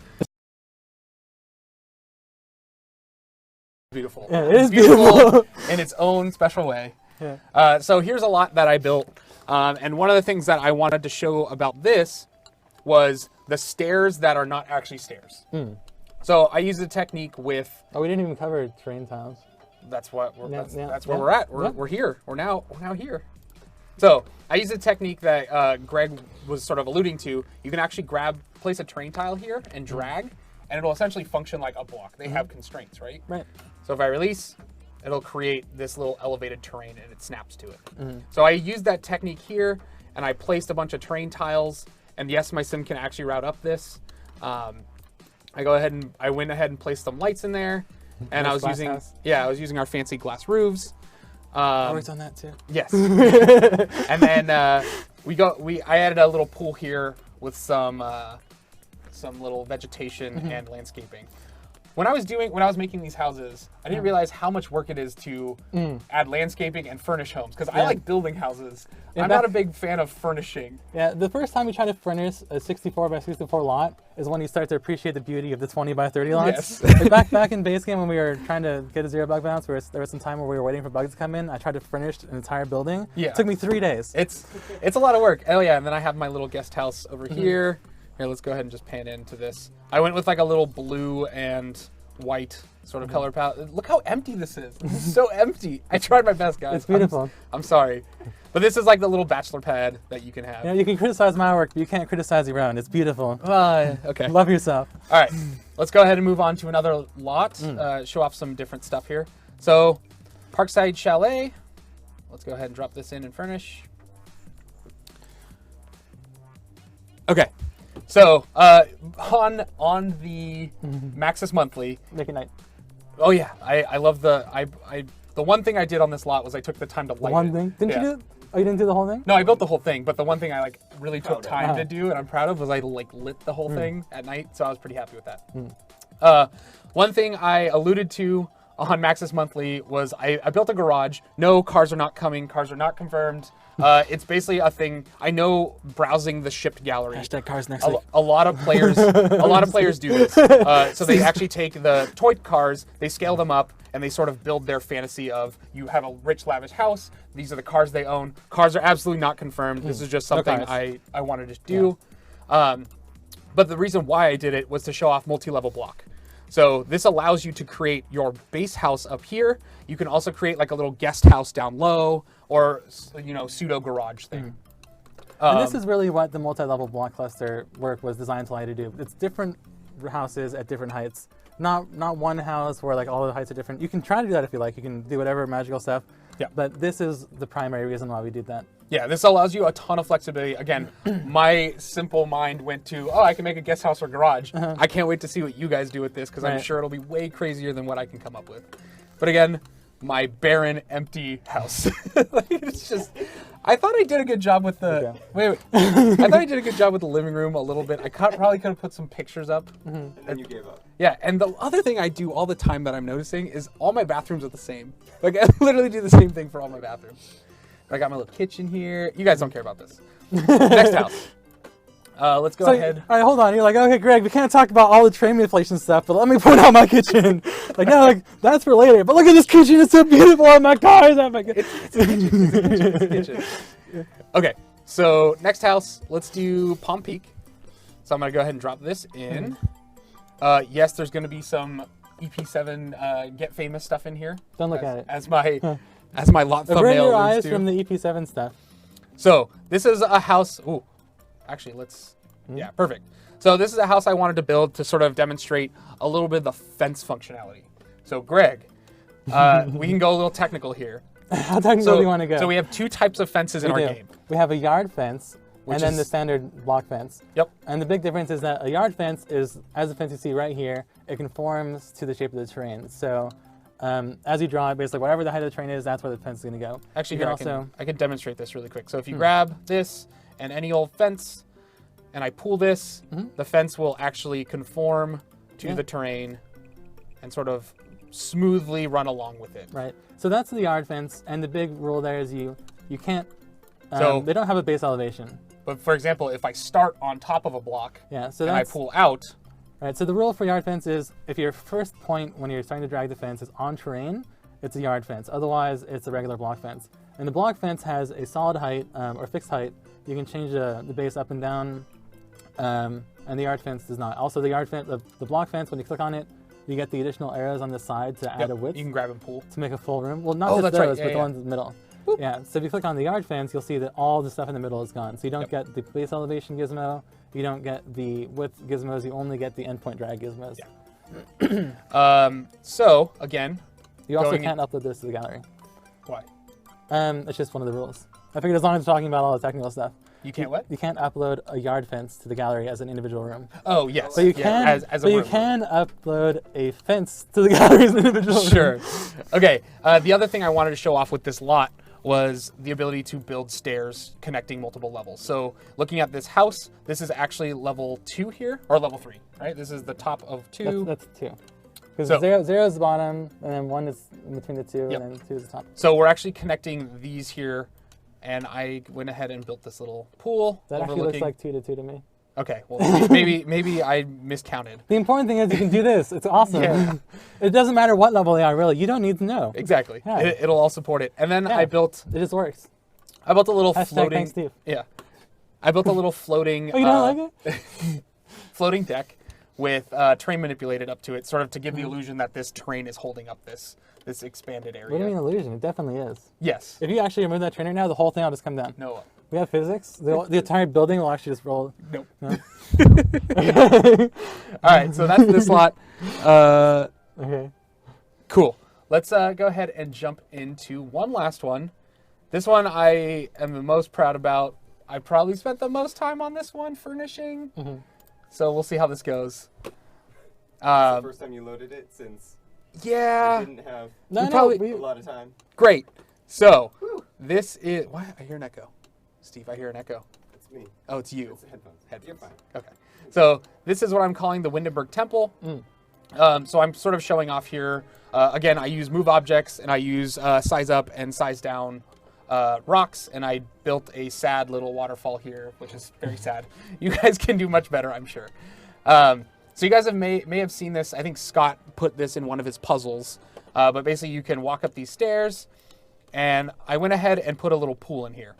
beautiful. Yeah, it is It's beautiful. in its own special way. Yeah. So here's a lot that I built, and one of the things that I wanted to show about this was the stairs that are not actually stairs. So I used a technique with. Oh, we didn't even cover terrain tiles. That's what we're, Yeah, that's yeah, where yeah. we're at. Yeah. We're here. We're now here. So I used a technique that Greg was sort of alluding to. You can actually place a terrain tile here and drag, and it'll essentially function like a block. They have constraints, right? Right. So if I release, it'll create this little elevated terrain and it snaps to it. So I used that technique here, and I placed a bunch of terrain tiles. And yes, my sim can actually route up this. I went ahead and placed some lights in there, and Nice I was glass using house. I was using our fancy glass roofs. Always on that too. Yes. And then I added a little pool here with some little vegetation and landscaping. When I was making these houses, I didn't realize how much work it is to add landscaping and furnish homes, because I like building houses. I'm not a big fan of furnishing. Yeah, the first time you try to furnish a 64 by 64 lot is when you start to appreciate the beauty of the 20 by 30 lots. Yes. Like back in base game when we were trying to get a 0 bug bounce, there was some time where we were waiting for bugs to come in. I tried to furnish an entire building. Yeah. It took me 3 days. It's a lot of work. Oh yeah, and then I have my little guest house over here. Here, let's go ahead and just pan into this. I went with like a little blue and white sort of color palette. Look how empty this is. This is so empty. I tried my best, guys. It's beautiful. I'm sorry. But this is like the little bachelor pad that you can have. You can criticize my work, but you can't criticize your own. It's beautiful. Okay. Love yourself. All right. Let's go ahead and move on to another lot. Show off some different stuff here. So, Parkside Chalet. Let's go ahead and drop this in and furnish. Okay. So, on the Maxis Monthly. Make it night. Oh yeah, I love the one thing I did on this lot was I took the time to light it. One thing? Didn't you do it? Oh, you didn't do the whole thing? No, I built the whole thing, but the one thing I like really took time to do and I'm proud of was I like lit the whole thing at night, so I was pretty happy with that. One thing I alluded to on Maxis Monthly was I built a garage. No, cars are not coming. Cars are not confirmed. It's basically a thing. I know browsing the shipped gallery. Hashtag cars next week. A lot of players do this. So they actually take the toy cars, they scale them up, and they sort of build their fantasy of you have a rich, lavish house. These are the cars they own. Cars are absolutely not confirmed. This is just something I wanted to do. But the reason why I did it was to show off multi-level block. So this allows you to create your base house up here. You can also create like a little guest house down low, or pseudo garage thing. And this is really what the multi-level block cluster work was designed to allow you to do. It's different houses at different heights. Not one house where like all the heights are different. You can try to do that if you like. You can do whatever magical stuff. Yeah. But this is the primary reason why we did that. Yeah, this allows you a ton of flexibility. Again, my simple mind went to, I can make a guest house or garage. I can't wait to see what you guys do with this, because I'm sure it'll be way crazier than what I can come up with. But again, my barren, empty house. It's just, I thought I did a good job with the, wait. I thought I did a good job with the living room a little bit. I probably could have put some pictures up. And you gave up. Yeah, and the other thing I do all the time that I'm noticing is all my bathrooms are the same. Like, I literally do the same thing for all my bathrooms. I got my little kitchen here. You guys don't care about this. Next house. Let's go ahead. All right, hold on. You're like, okay, Greg, we can't talk about all the train manipulation stuff, but let me point out my kitchen. That's for later. But look at this kitchen. It's so beautiful. Oh my God. Oh my God. It's a kitchen. Okay, so next house, let's do Palm Peak. So I'm going to go ahead and drop this in. Yes, there's going to be some EP7 Get Famous stuff in here. Don't look at it. As my lot thumbnail. Avert your eyes from the EP7 stuff. So this is a house. Ooh, actually, let's. Yeah, perfect. So this is a house I wanted to build to sort of demonstrate a little bit of the fence functionality. So Greg, we can go a little technical here. How technical do you want to go? So we have two types of fences in our game. We have a yard fence and then the standard block fence. Yep. And the big difference is that a yard fence is, as the fence you see right here, it conforms to the shape of the terrain. So as you draw it, basically whatever the height of the terrain is, that's where the fence is going to go. Actually, here, I can demonstrate this really quick. So if you grab this and any old fence, and I pull this, the fence will actually conform to the terrain and sort of smoothly run along with it. Right. So that's the yard fence, and the big rule there is you can't. They don't have a base elevation. But for example, if I start on top of a block, and I pull out. Right. So the rule for yard fence is if your first point when you're starting to drag the fence is on terrain, it's a yard fence. Otherwise, it's a regular block fence. And the block fence has a solid height or fixed height. You can change the base up and down, and the yard fence does not. Also, the yard fence, the block fence, when you click on it, you get the additional arrows on the side to add a width. You can grab and pull to make a full room. Well, not just those, but the ones in the middle. Boop. Yeah. So if you click on the yard fence, you'll see that all the stuff in the middle is gone. So you don't get the base elevation gizmo. You don't get the width gizmos. You only get the endpoint drag gizmos. Yeah. So again, you also can't upload this to the gallery. Why? It's just one of the rules. I figured as long as we're talking about all the technical stuff. You can't what? You can't upload a yard fence to the gallery as an individual room. Oh, yes. But you Yeah, can, as a but you room. can upload a fence to the gallery as an individual room. Sure. Okay. The other thing I wanted to show off with this lot was the ability to build stairs connecting multiple levels. So looking at this house, this is actually level 2 here, or level 3, right? This is the top of 2. That's 2. Because So- 0 is the bottom, and then 1 is in between the 2, Yep. and then 2 is the top. So we're actually connecting these here, and I went ahead and built this little pool. That actually looks like 2 to 2 to me. Okay, well, maybe I miscounted. The important thing is you can do this. It's awesome. Yeah. It doesn't matter what level they are, really. You don't need to know. Exactly. Yeah. It'll all support it. And then Yeah. I built It just works. a little Hashtag floating. thanks, Steve. Yeah. I built a little floating. Oh, you don't like it? Floating deck with terrain manipulated up to it, sort of to give the illusion that this terrain is holding up this expanded area. What do you mean illusion? It definitely is. Yes. If you actually remove that train right now, the whole thing will just come down. No. We have physics. The entire building will actually just roll. Nope. No? All right. So that's this lot. Okay. Cool. Let's go ahead and jump into one last one. This one I am the most proud about. I probably spent the most time on this one furnishing. Mm-hmm. So we'll see how this goes. It's the first time you loaded it since Yeah. you didn't have No, probably- a lot of time. Great. So this is. What? I hear an echo. Steve, I hear an echo. It's me. Oh, it's you. It's the headphones. Headphones. You're fine. Okay. So this is what I'm calling the Windenburg Temple. So I'm sort of showing off here. Again, I use move objects and I use size up and size down rocks, and I built a sad little waterfall here, which is very sad. You guys can do much better, I'm sure. So you guys may have seen this. I think Scott put this in one of his puzzles. But basically, you can walk up these stairs, and I went ahead and put a little pool in here.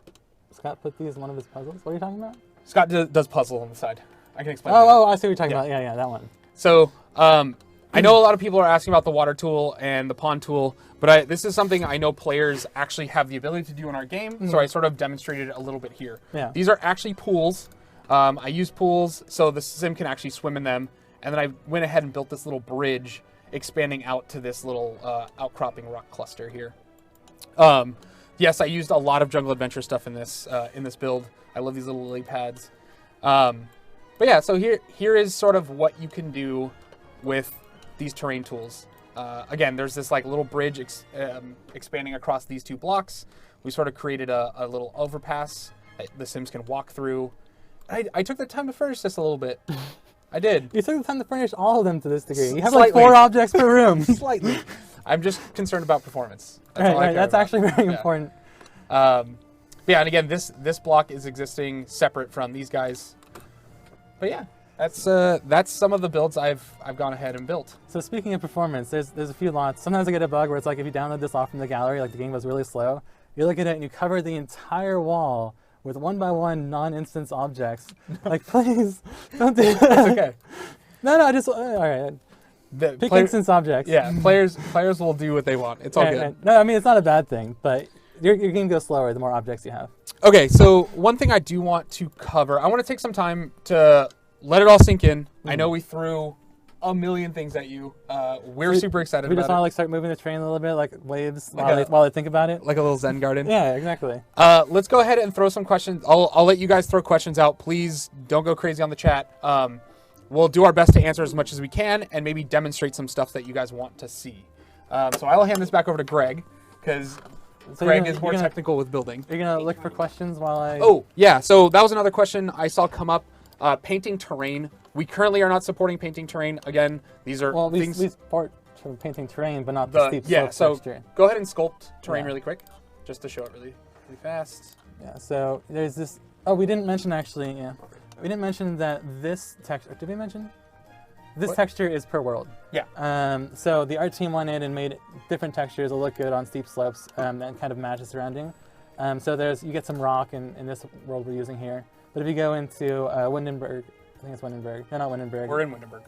Scott put these in one of his puzzles. What are you talking about? Scott does puzzle on the side. I can explain. Oh, I see what you're talking Yeah. about. Yeah, that one. So I know a lot of people are asking about the water tool and the pond tool, but this is something I know players actually have the ability to do in our game, so I sort of demonstrated it a little bit here. Yeah. These are actually pools. I use pools so the sim can actually swim in them, and then I went ahead and built this little bridge expanding out to this little outcropping rock cluster here. Yes, I used a lot of Jungle Adventure stuff in this build. I love these little lily pads. But yeah, so here is sort of what you can do with these terrain tools. Again, there's this like little bridge expanding across these 2 blocks. We sort of created a little overpass that the Sims can walk through. I took the time to furnish this a little bit. I did. You took the time to furnish all of them to this degree. You have Slightly. like 4 objects per room. Slightly. I'm just concerned about performance. That's all I right. care That's about. actually very Yeah. important. Yeah, and again, this block is existing separate from these guys. But yeah, that's some of the builds I've gone ahead and built. So speaking of performance, there's a few lots. Sometimes I get a bug where it's like if you download this off from the gallery, like the game was really slow. You look at it and you cover the entire wall with 1x1 non-instance objects. Like, please don't do that. It's okay. No, I just all right. The Pick player- instance objects. Yeah, players will do what they want. It's all Right, good. right. No, I mean it's not a bad thing, but your game goes slower the more objects you have. Okay, so one thing I do want to cover, I want to take some time to let it all sink in. I know we threw a million things at you. We're super excited We just want to about like start moving the train a little bit, like waves, Like while they think about it. it. Like a little Zen garden. Yeah, exactly. Let's go ahead and throw some questions. I'll let you guys throw questions out. Please don't go crazy on the chat. We'll do our best to answer as much as we can and maybe demonstrate some stuff that you guys want to see. So I will hand this back over to Greg because So Greg you're is more gonna, technical with building. You're gonna look for questions while I. Oh, yeah. So that was another question I saw come up. Painting terrain. We currently are not supporting painting terrain. Again, these are Well, we things. support painting terrain, but not the steep Yeah, slope so texture. go ahead and sculpt terrain Yeah. really quick, just to show it really fast. Yeah. So there's this. Oh, we didn't mention actually. Yeah, we didn't mention that this texture. Did we mention? This What? texture is per world. Yeah. So the art team went in and made different textures that look good on steep slopes and kind of match the surrounding. So you get some rock in this world we're using here. But if you go into Windenburg, I think it's Windenburg. No, not Windenburg. We're in Windenburg.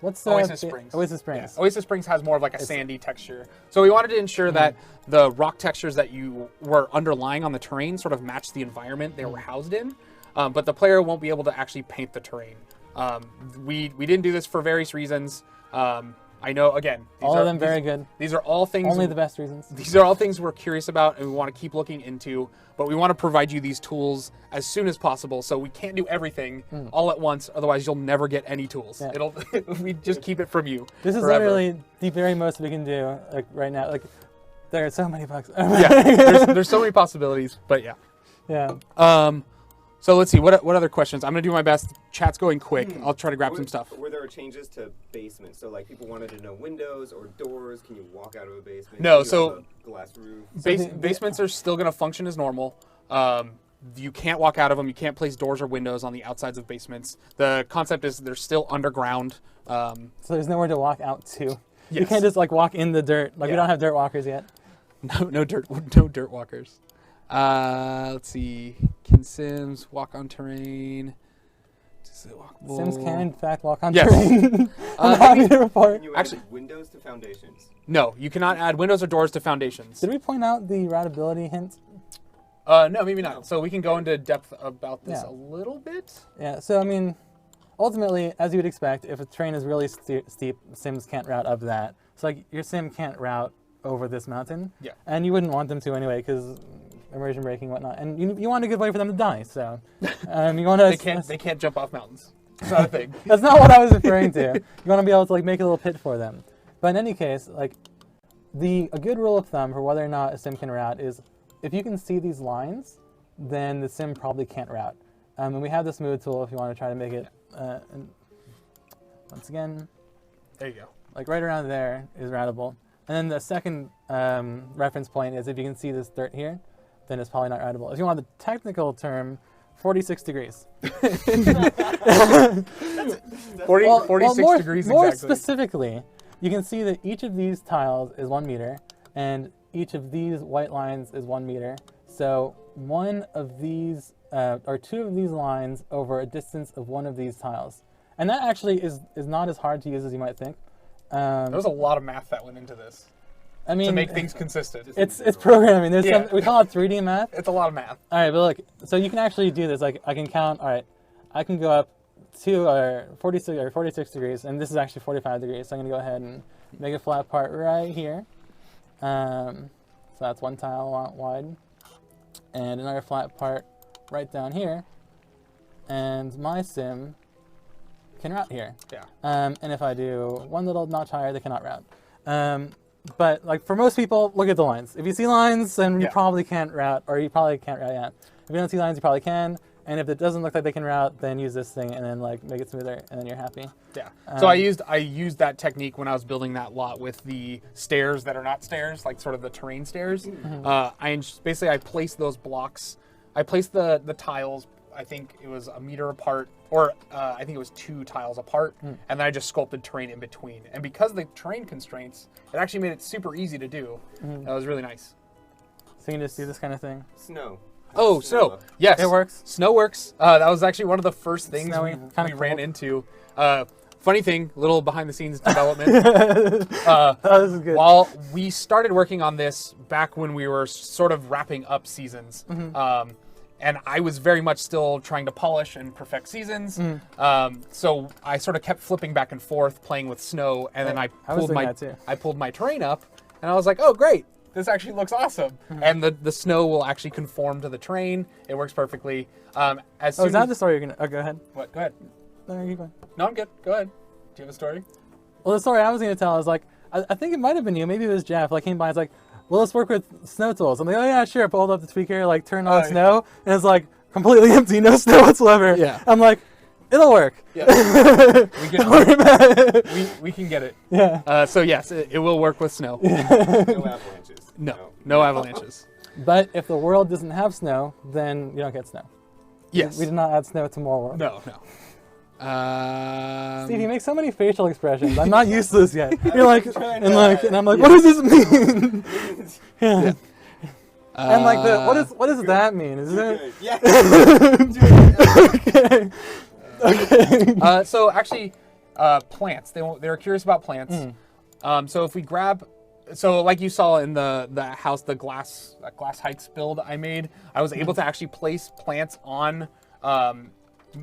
What's Oasis Springs. Oasis Springs. Yeah. Oasis Springs has more of like a sandy texture. So we wanted to ensure that the rock textures that you were underlying on the terrain sort of match the environment they were housed in. But the player won't be able to actually paint the terrain. We didn't do this for various reasons. I know, again, All of them very good. These are all things. Only the best reasons. These are all things we're curious about and we want to keep looking into, but we want to provide you these tools as soon as possible. So we can't do everything all at once, otherwise you'll never get any tools. Yeah. We just keep it from you. This is forever. literally the very most we can do like right now. Like there are so many bugs. Yeah, there's so many possibilities, but yeah. Yeah. So let's see, what other questions? I'm gonna do my best. Chat's going quick. I'll try to grab some stuff. Were there changes to basements? So like people wanted to know windows or doors. Can you walk out of a basement? No, Do you so have a glass roof. Basements are still gonna function as normal. You can't walk out of them. You can't place doors or windows on the outsides of basements. The concept is they're still underground. So there's nowhere to walk out to. You Yes. can't just like walk in the dirt. Like we Yeah. don't have dirt walkers yet. No dirt walkers. Let's see. Can Sims walk on terrain? Is it walkable? Sims can in fact walk on Yes. terrain. I'm happy to report. Can you add Actually- windows to foundations? No, you cannot add windows or doors to foundations. Did we point out the routability hint? No, maybe not. So we can go into depth about this Yeah. a little bit. Yeah. So I mean, ultimately, as you would expect, if a terrain is really steep, Sims can't route up that. So like your Sim can't route over this mountain. Yeah. And you wouldn't want them to anyway, because immersion breaking and whatnot. And you want a good way for them to die. So you want to. They can't jump off mountains. It's not a thing. That's not what I was referring to. You want to be able to like make a little pit for them. But in any case, like a good rule of thumb for whether or not a Sim can route is if you can see these lines, then the Sim probably can't route. And we have the smooth tool if you want to try to make it. Once again, There you go. like right around there is routable. And then the second reference point is if you can see this dirt here, then it's probably not routable. If you want the technical term, 46 degrees. 46 more, degrees more exactly. specifically, you can see that each of these tiles is 1 meter, and each of these white lines is 1 meter. So one of these, or two of these lines over a distance of one of these tiles. And that actually is not as hard to use as you might think. There was a lot of math that went into this I mean, to make things consistent. it's programming. There's Yeah. we call it 3D math. It's a lot of math. All right, but look, so you can actually do this. Like I can count. All right, I can go up to 46 degrees, and this is actually 45 degrees. So I'm gonna go ahead and make a flat part right here. So that's one tile wide, and another flat part right down here. And my Sim can route here. Yeah. And if I do one little notch higher, they cannot route. But like for most people, look at the lines. If you see lines, then you Yeah. probably can't route, or you probably can't route yet. If you don't see lines, you probably can. And if it doesn't look like they can route, then use this thing and then like make it smoother, and then you're happy. Yeah. So I used that technique when I was building that lot with the stairs that are not stairs, like sort of the terrain stairs. Basically I placed those blocks. I placed the tiles. I think it was a meter apart, or I think it was 2 tiles apart, and then I just sculpted terrain in between. And because of the terrain constraints, it actually made it super easy to do. That was really nice. So you can just do this kind of thing. Snow. Oh, snow. Yes. It works. Snow works. That was actually one of the first things Snowy, we kinda ran cold. into. Funny thing, little behind the scenes development. Oh, this is good. While we started working on this back when we were sort of wrapping up seasons, and I was very much still trying to polish and perfect seasons. So I sort of kept flipping back and forth, playing with snow, and then I was doing that too. I pulled my terrain up, and I was like, oh great, this actually looks awesome. And the snow will actually conform to the terrain. It works perfectly. As soon Is that as, the story you're gonna? Oh, go ahead. what? Go ahead. No, keep going. No, I'm good. Go ahead. Do you have a story? Well, the story I was gonna tell is like I think it might have been you. Maybe it was Jeff. Like came by, it's like, well, let's work with snow tools. I'm like, oh yeah, sure. Pulled up the tweaker, like turned on Oh, snow, and it's like completely empty, no snow whatsoever. Yeah. I'm like, it'll work. Yeah. Don't worry about it. we can get it. Yeah. So yes, it will work with snow. No avalanches. No avalanches. But if the world doesn't have snow, then you don't get snow. Yes. We did not add snow to more world. No. Steve, you make so many facial expressions. I'm not used to this yet. You're like, trying and to- like, and I'm like, what does this mean? Yeah. And like what does that mean? Is it Good. Yeah. okay? Okay. So actually, plants. They were curious about plants. So if we grab, so like you saw in the house, the glass heights build I made, I was able to actually place plants on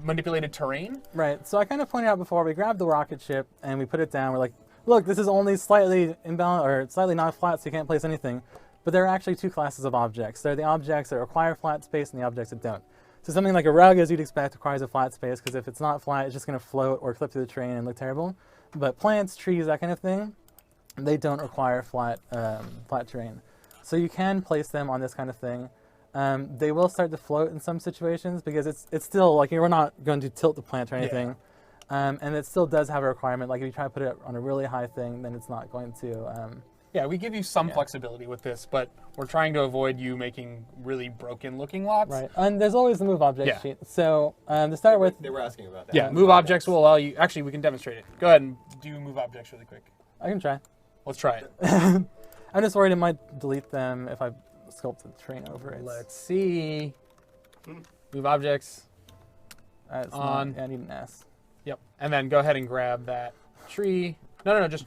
manipulated terrain. Right. So I kind of pointed out before we grabbed the rocket ship and we put it down. We're like, look, this is only slightly imbalanced or slightly not flat, so you can't place anything. But there are actually two classes of objects. There are the objects that require flat space and the objects that don't. So something like a rug, as you'd expect, requires a flat space because if it's not flat, it's just going to float or clip through the terrain and look terrible. But plants, trees, that kind of thing, they don't require flat terrain. So you can place them on this kind of thing. They will start to float in some situations because it's still like we're not going to tilt the plant or anything. And it still does have a requirement. Like if you try to put it on a really high thing, then it's not going to. Yeah, we give you some flexibility with this, but we're trying to avoid you making really broken-looking lots. Right, and there's always the move object Yeah. sheet. So to start with, They were asking about that. Yeah, move objects will allow you. Actually, we can demonstrate it. Go ahead and do move objects really quick. I can try. Let's try it. I'm just worried it might delete them if I sculpt the terrain over it. Let's see. Move objects. It's on. Not, yeah, I need an S. Yep. And then go ahead and grab that tree. No, just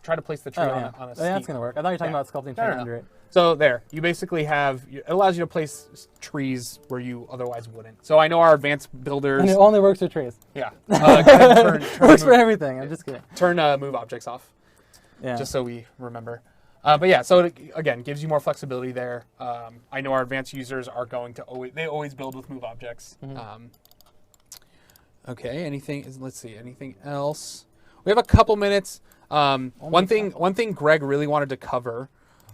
try to place the tree on a Oh, yeah, steep. that's gonna work. I thought you were talking about sculpting terrain no. under it. So there, you basically have, it allows you to place trees where you otherwise wouldn't. So I know our advanced builders. And it only works for trees. Yeah. Go ahead and Works for everything. I'm just kidding. turn move objects off, Yeah. just so we remember. But yeah, so it, again, gives you more flexibility there. I know our advanced users are going to always build with move objects. Okay, let's see, anything else? We have a couple minutes. One thing Greg really wanted to cover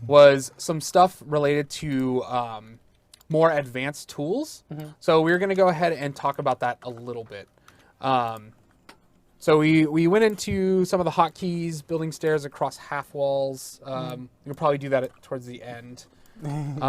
was some stuff related to more advanced tools. So we're going to go ahead and talk about that a little bit. So we went into some of the hotkeys, building stairs across half walls. We'll probably do that towards the end. Well,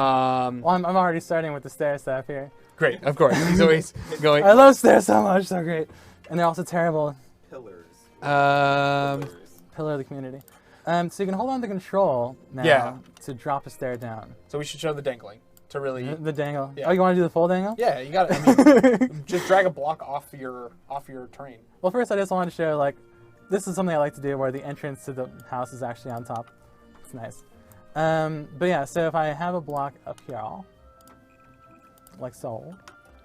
I'm already starting with the stair stuff here. Great, of course. He's always going. I love stairs so much, so great. And they're also terrible. Pillars. Um, Pillar of the community. So you can hold on to control now Yeah. to drop a stair down. so we should show the dangling to really. The dangle. Yeah. Oh, you want to do the full dangle? Yeah, you got it. I mean, just drag a block off your terrain. Well, first I just wanted to show, like, this is something I like to do where the entrance to the house is actually on top. It's nice. But yeah, so if I have a block up here, like so.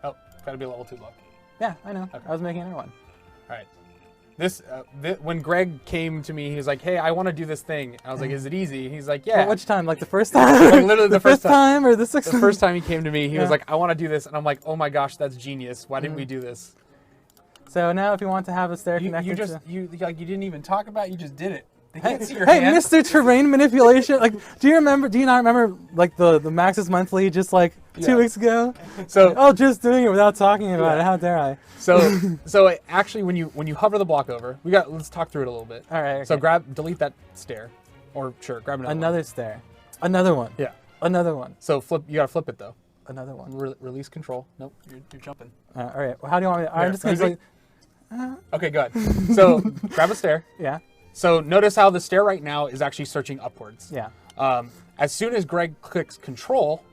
Oh, gotta be a level 2 block. Yeah, I know. Okay. I was making another one. All right. When Greg came to me, he was like, "Hey, I want to do this thing." I was like, "Is it easy?" He's like, "Yeah." Well, which time? Like the first time? Like literally the first fifth time or the sixth The first time he came to me, he was Yeah. like, "I want to do this," and I'm like, "Oh my gosh, that's genius! Why didn't we do this?" So now if you want to have a stair connected You just to... you didn't even talk about it, you just did it. They can't see your Hey, hand. Mr. Terrain Manipulation! Like, do you not remember, like, the Maxis Monthly just, like, 2 Yeah. weeks ago? So Oh, just doing it without talking about it. How dare I? so actually, when you hover the block over, let's talk through it a little bit. All right, So okay. delete that stair, or sure, grab another. Another stair. Another one. Yeah. Another one. So you gotta flip it though. Another one. Release control. Nope, you're jumping. All right. Well, how do you want me to... I'm Here, just going to... maybe- Okay, good. So grab a stair. Yeah. So notice how the stair right now is actually searching upwards. Yeah. As soon as Greg clicks control,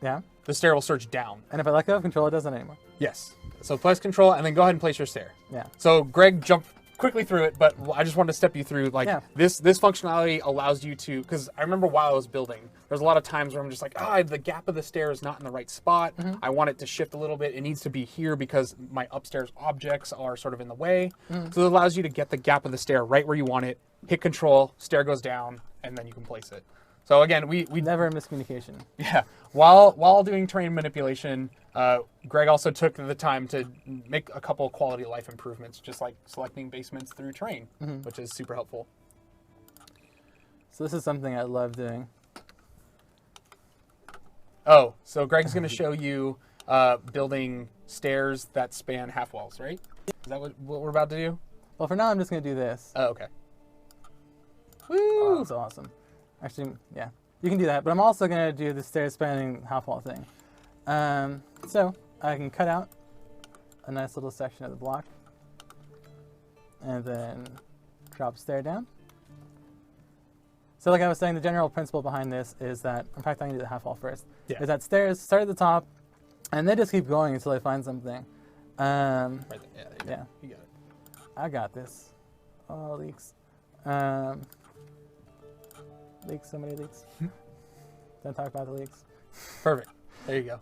Yeah. the stair will search down. And if I let go of control, it doesn't anymore. Yes. So press control and then go ahead and place your stair. Yeah. So Greg jumped quickly through it, but I just wanted to step you through like Yeah. this functionality allows you to, because I remember while I was building, there's a lot of times where I'm just like, the gap of the stair is not in the right spot. I want it to shift a little bit. It needs to be here because my upstairs objects are sort of in the way. So it allows you to get the gap of the stair right where you want it, hit control, stair goes down, and then you can place it. So again, we Never a miscommunication. yeah. While doing terrain manipulation, Greg also took the time to make a couple of quality of life improvements, just like selecting basements through terrain, which is super helpful. So this is something I love doing. Oh, so Greg's going to show you building stairs that span half walls, right? Is that what we're about to do? Well, for now, I'm just going to do this. Oh, okay. Oh, Woo! so awesome. Actually, yeah. You can do that, but I'm also going to do the stair spanning half wall thing. So I can cut out a nice little section of the block and then drop stair down. So like I was saying, the general principle behind this is that, in fact, I can do the half wall first, Yeah. is that stairs start at the top and they just keep going until I find something. Right there. Yeah, there you Yeah. go. You got it. I got this. Oh, leaks. Leaks, so many leaks. Don't talk about the leaks. Perfect. There you go.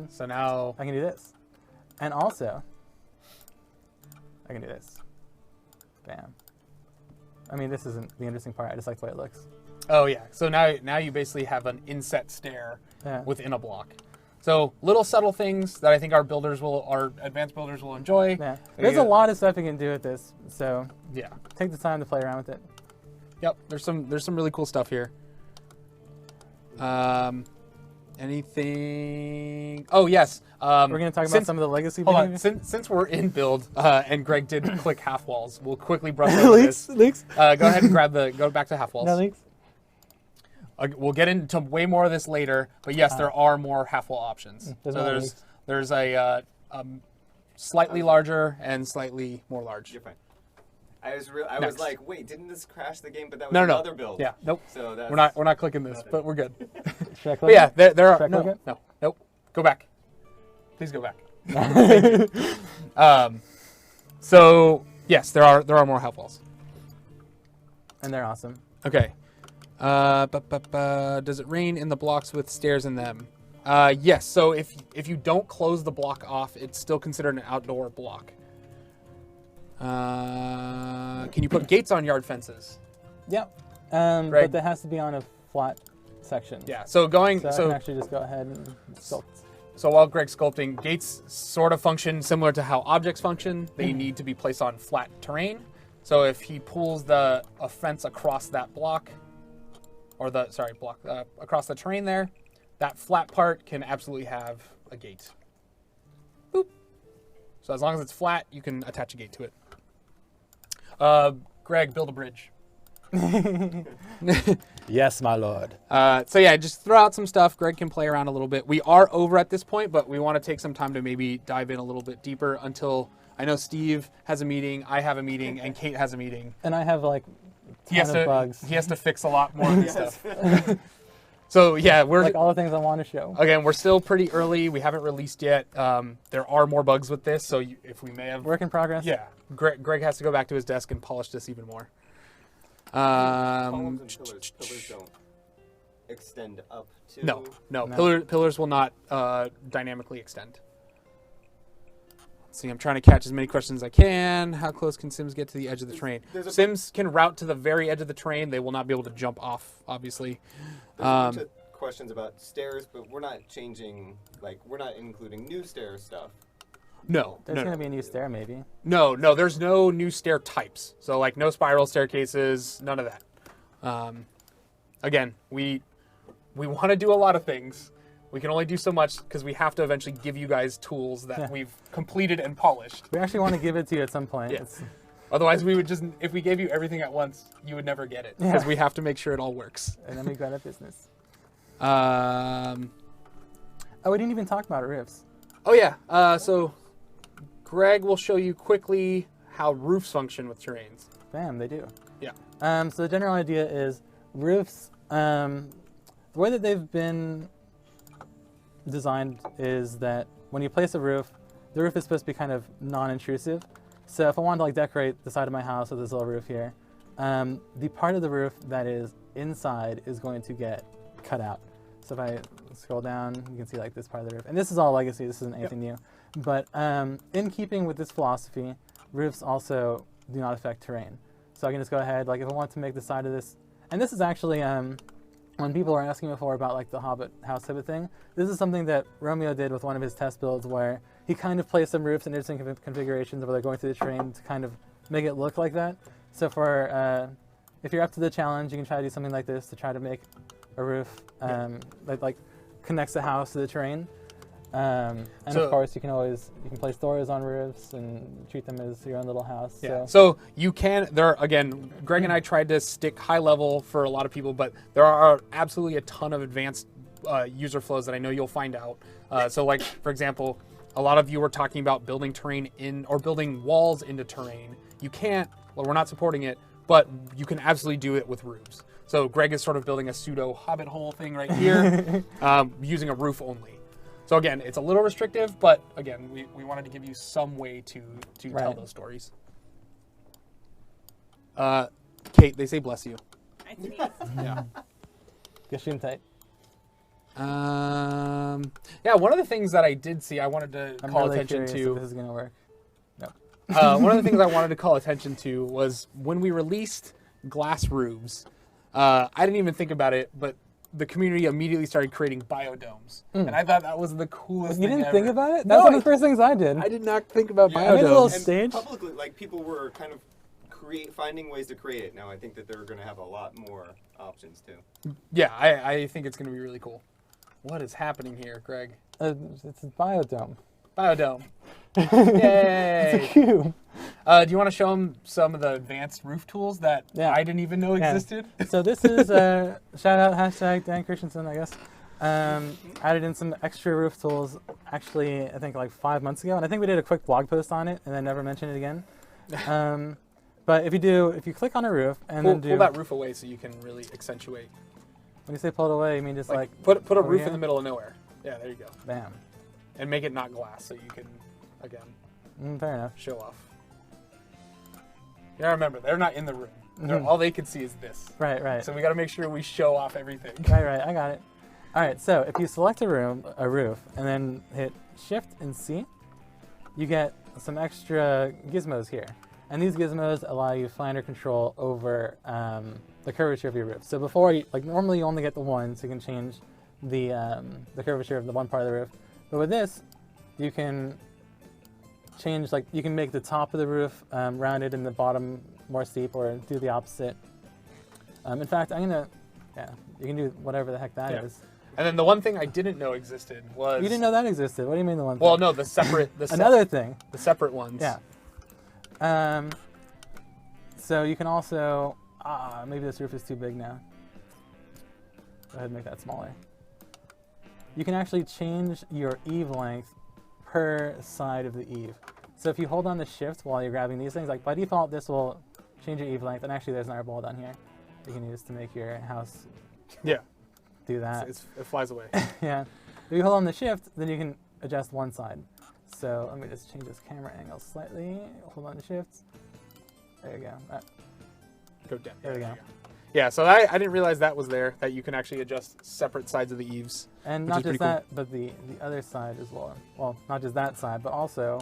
So now, I can do this. And also, I can do this. Bam. I mean, this isn't the interesting part. I just like the way it looks. Oh yeah. So now you basically have an inset stair Yeah. within a block. So little subtle things that I think our advanced builders will enjoy. Yeah. There's a lot of stuff you can do with this, so Yeah. take the time to play around with it. Yep. There's some really cool stuff here. Anything? Oh yes. We're going to talk about some of the legacy Hold on. behavior. Since we're in build and Greg did click half walls, we'll quickly brush over Leaks? this. Leaks? Go ahead and go back to half walls. No leaks? We'll get into way more of this later, but yes, there are more half wall options. There's So more there's leaks. there's a slightly larger and slightly more large. You're fine. I was Next. like, wait, didn't this crash the game? But that was No, no, another build. Yeah, nope. So that's We're not clicking this, nothing. but we're good. Should I click But yeah, it? there Should I are click no, it? nope. Go back. Please go back. So yes, there are more half walls. And they're awesome. Okay. Does it rain in the blocks with stairs in them? Yes. So if you don't close the block off, it's still considered an outdoor block. Can you put gates on yard fences? Yeah. Right. But that has to be on a flat section. Yeah. So going So I so can actually just go ahead and sculpt. so while Greg's sculpting, gates sort of function similar to how objects function. They need to be placed on flat terrain. So if he pulls a fence across that block, or across the terrain there, that flat part can absolutely have a gate. Boop. So as long as it's flat, you can attach a gate to it. Greg, build a bridge. Yes, my lord. So yeah, just throw out some stuff. Greg can play around a little bit. We are over at this point, but we want to take some time to maybe dive in a little bit deeper until I know Steve has a meeting, I have a meeting, and Kate has a meeting. And I have like He has ton of bugs. He has to fix a lot more of this stuff. So yeah, we're Like all the things I want to show. again, we're still pretty early. We haven't released yet. There are more bugs with this, so if we may have Work in progress. yeah, Greg has to go back to his desk and polish this even more. columns and pillars. Pillars don't extend up to. No. No. Pillars will not dynamically extend. Let's see, I'm trying to catch as many questions as I can. How close can Sims get to the edge of the terrain? Sims can route to the very edge of the terrain. They will not be able to jump off, obviously. There's a bunch of questions about stairs, but we're not changing. Like, we're not including new stair stuff. No. There's no, going to be a new stair, maybe. No, there's no new stair types. So like no spiral staircases, none of that. Again, we want to do a lot of things. We can only do so much because we have to eventually give you guys tools that Yeah. we've completed and polished. We actually want to give it to you at some point. Yeah. It's- Otherwise, we would just, if we gave you everything at once, you would never get it because Yeah. we have to make sure it all works. and then we go out of business. Oh Oh, we didn't even talk about roofs. yeah, so Greg will show you quickly how roofs function with terrains. Bam, they do. Yeah. So the general idea is roofs, the way that they've been designed is that when you place a roof, the roof is supposed to be kind of non-intrusive. So if I wanted to like decorate the side of my house with this little roof here, the part of the roof that is inside is going to get cut out. So if I scroll down, you can see like this part of the roof. And this is all legacy, this isn't anything new. But in keeping with this philosophy, roofs also do not affect terrain. So I can just go ahead, like if I want to make the side of this, and this is actually, when people are asking before about like the Hobbit house type of thing, this is something that Romeo did with one of his test builds where he kind of placed some roofs in interesting configurations where they're going through the terrain to kind of make it look like that. So for, if you're up to the challenge, you can try to do something like this to try to make a roof that like connects the house to the terrain. And So- of course, you can place doors on roofs and treat them as your own little house. Yeah. So So you can, again, Greg and I tried to stick high level for a lot of people, but there are absolutely a ton of advanced user flows that I know you'll find out. So like, for example, a lot of you were talking about building terrain or building walls into terrain. You can't, well, we're not supporting it, but you can absolutely do it with roofs. So Greg is sort of building a pseudo hobbit hole thing right here, using a roof only. So again, it's a little restrictive, but again, we wanted to give you some way to tell Right. those stories. Kate, they say bless you. I sneeze. Yeah. Gesundheit. Yeah, one of the things that I did see, I wanted to I'm call really attention curious to. if this is gonna work. One of the things I wanted to call attention to was when we released glass roofs, I didn't even think about it, but the community immediately started creating biodomes, and I thought that was the coolest You thing didn't ever. think about it? No, That's one of the first things I did. I did not think about Yeah, I made a little biodomes. And stage. publicly, like people were kind of finding ways to create it. Now I think that they're going to have a lot more options too. Yeah, I think it's going to be really cool. What is happening here, Greg? It's a biodome. Biodome. It's Yay! a cube. Do you want to show them some of the advanced roof tools that Yeah. I didn't even know Yeah. existed? So this is shout out hashtag Dan Christensen, I guess. Added in some extra roof tools. Actually, I think like 5 months ago, and I think we did a quick blog post on it, and then never mentioned it again. But if you click on a roof and then Pull that roof away so you can really accentuate. when you say pull it away, you mean just like Put a over roof here? in the middle of nowhere. Yeah, there you go. Bam. And make it not glass so you can, again, Fair enough. show off. Yeah, remember, they're not in the room. Mhm. All they can see is this. Right, right. So we got to make sure we show off everything. Right, I got it. All right, so if you select a roof, and then hit Shift and C, you get some extra gizmos here. And these gizmos allow you finer control over the curvature of your roof. So before, normally you only get the one, so you can change the curvature of the one part of the roof. But with this, you can change, you can make the top of the roof rounded and the bottom more steep, or do the opposite. In fact, you can do whatever the heck that is. And then the one thing I didn't know existed was... You didn't know that existed. What do you mean the one? Well, thing? no, the separate... Another thing. The separate ones. Yeah. So you can also... maybe this roof is too big now. Go ahead and make that smaller. You can actually change your eave length per side of the eave. So if you hold on the shift while you're grabbing these things, like by default, this will change your eave length. And actually, there's an airball down here you can use to make your house Yeah. do that. It flies away. Yeah. If you hold on the shift, then you can adjust one side. So let me just change this camera angle slightly. Hold on the shift. There you go. Go down. There we go. Yeah, so I didn't realize that was there, that you can actually adjust separate sides of the eaves. And which not is pretty just that, but the other side as well. Well, not just that side, but also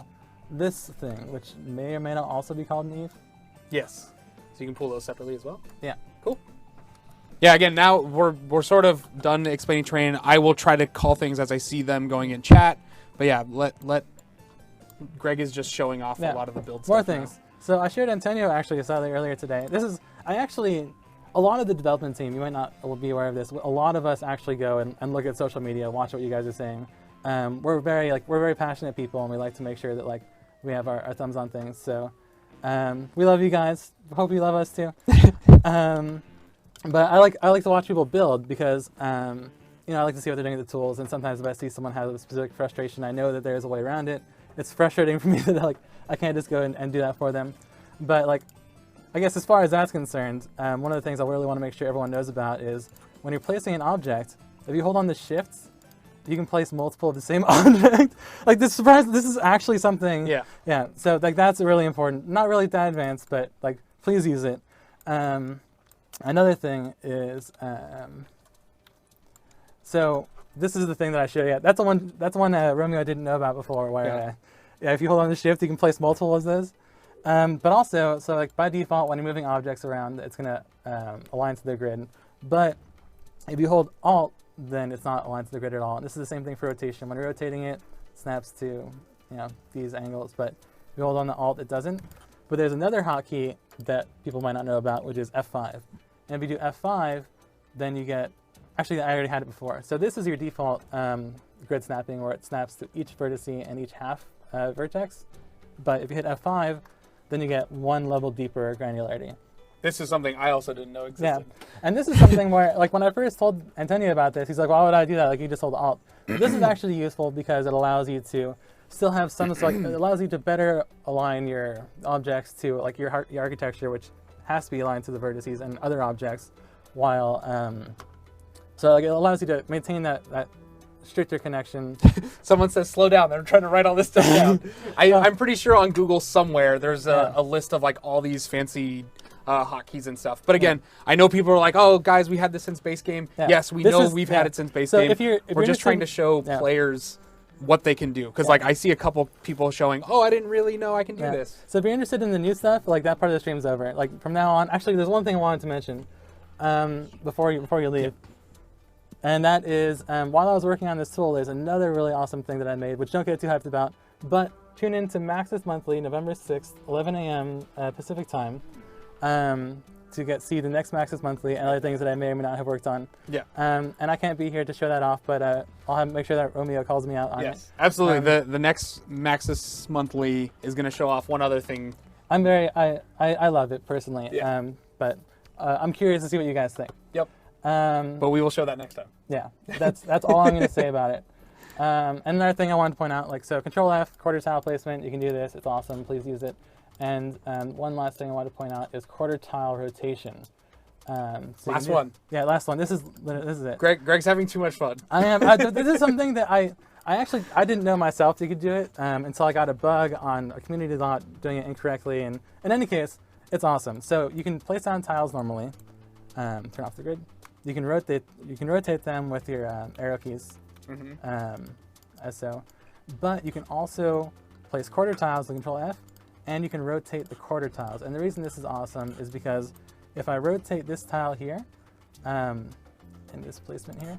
this thing, which may or may not also be called an eave. Yes. So you can pull those separately as well? Yeah. Cool. Yeah, again, now we're sort of done explaining terrain. I will try to call things as I see them going in chat. But yeah, let Greg is just showing off a lot of the build More stuff things. now. So I showed Antonio actually slightly earlier today. A lot of the development team, you might not be aware of this, a lot of us actually go and look at social media, watch what you guys are saying. We're very passionate people, and we like to make sure that we have our thumbs on things. So we love you guys. Hope you love us too. But I like to watch people build because I like to see what they're doing with the tools. And sometimes if I see someone have a specific frustration, I know that there's a way around it. It's frustrating for me that I can't just go and do that for them. But I guess as far as that's concerned, one of the things I really want to make sure everyone knows about is when you're placing an object, if you hold on the shifts, you can place multiple of the same object. This is actually something. Yeah. Yeah. So that's really important. Not really that advanced, but please use it. Another thing is, so this is the thing that I showed you. That's the one Romeo didn't know about before. Where if you hold on the shift, you can place multiple of those. But also, so by default, when you're moving objects around, it's gonna align to the grid. But if you hold Alt, then it's not aligned to the grid at all. And this is the same thing for rotation. When you're rotating it, it snaps to these angles. But if you hold on the Alt, it doesn't. But there's another hotkey that people might not know about, which is F5. And if you do F5, then you get, actually I already had it before. So this is your default grid snapping, where it snaps to each vertex and each half vertex. But if you hit F5, then you get one level deeper granularity. This is something I also didn't know existed. Yeah, and this is something where, when I first told Antonio about this, he's like, why would I do that? You just hold Alt. This is actually useful because it allows you to still have some, it allows you to better align your objects to your architecture, which has to be aligned to the vertices and other objects, while, so it allows you to maintain that stricter connection. Someone says, slow down. They're trying to write all this stuff down. I'm pretty sure on Google somewhere there's a list of all these fancy hotkeys and stuff. But again, I know people are like, oh, guys, we had this since base game. Yeah. Yes, we've had it since base game. If we're just trying to show players what they can do. Because like I see a couple people showing, oh, I didn't really know I can do this. So if you're interested in the new stuff, like that part of the stream's over. Like from now on, actually, there's one thing I wanted to mention before you leave, and that is while I was working on this tool, there's another really awesome thing that I made, which don't get too hyped about, but tune in to Maxis Monthly, November 6th, 11 a.m. Pacific time, to see the next Maxis Monthly and other things that I may or may not have worked on. Yeah. And I can't be here to show that off, but I'll make sure that Romeo calls me out on it. Absolutely. The next Maxis Monthly is going to show off one other thing. I love it personally. Yeah. But I'm curious to see what you guys think. Yep. But we will show that next time. Yeah. That's all I'm going to say about it. And another thing I wanted to point out, like, so Control F, quarter tile placement, you can do this, it's awesome, please use it. And one last thing I want to point out is quarter tile rotation. So last one. Yeah, last one. This is it. Greg's having too much fun. I am. This is something that I didn't know myself that you could do it until I got a bug on a community lot doing it incorrectly. And in any case, it's awesome. So you can place down tiles normally. Turn off the grid. You can rotate them with your arrow keys. As so, but you can also place quarter tiles with Control F, and you can rotate the quarter tiles. And the reason this is awesome is because if I rotate this tile here, in this placement here,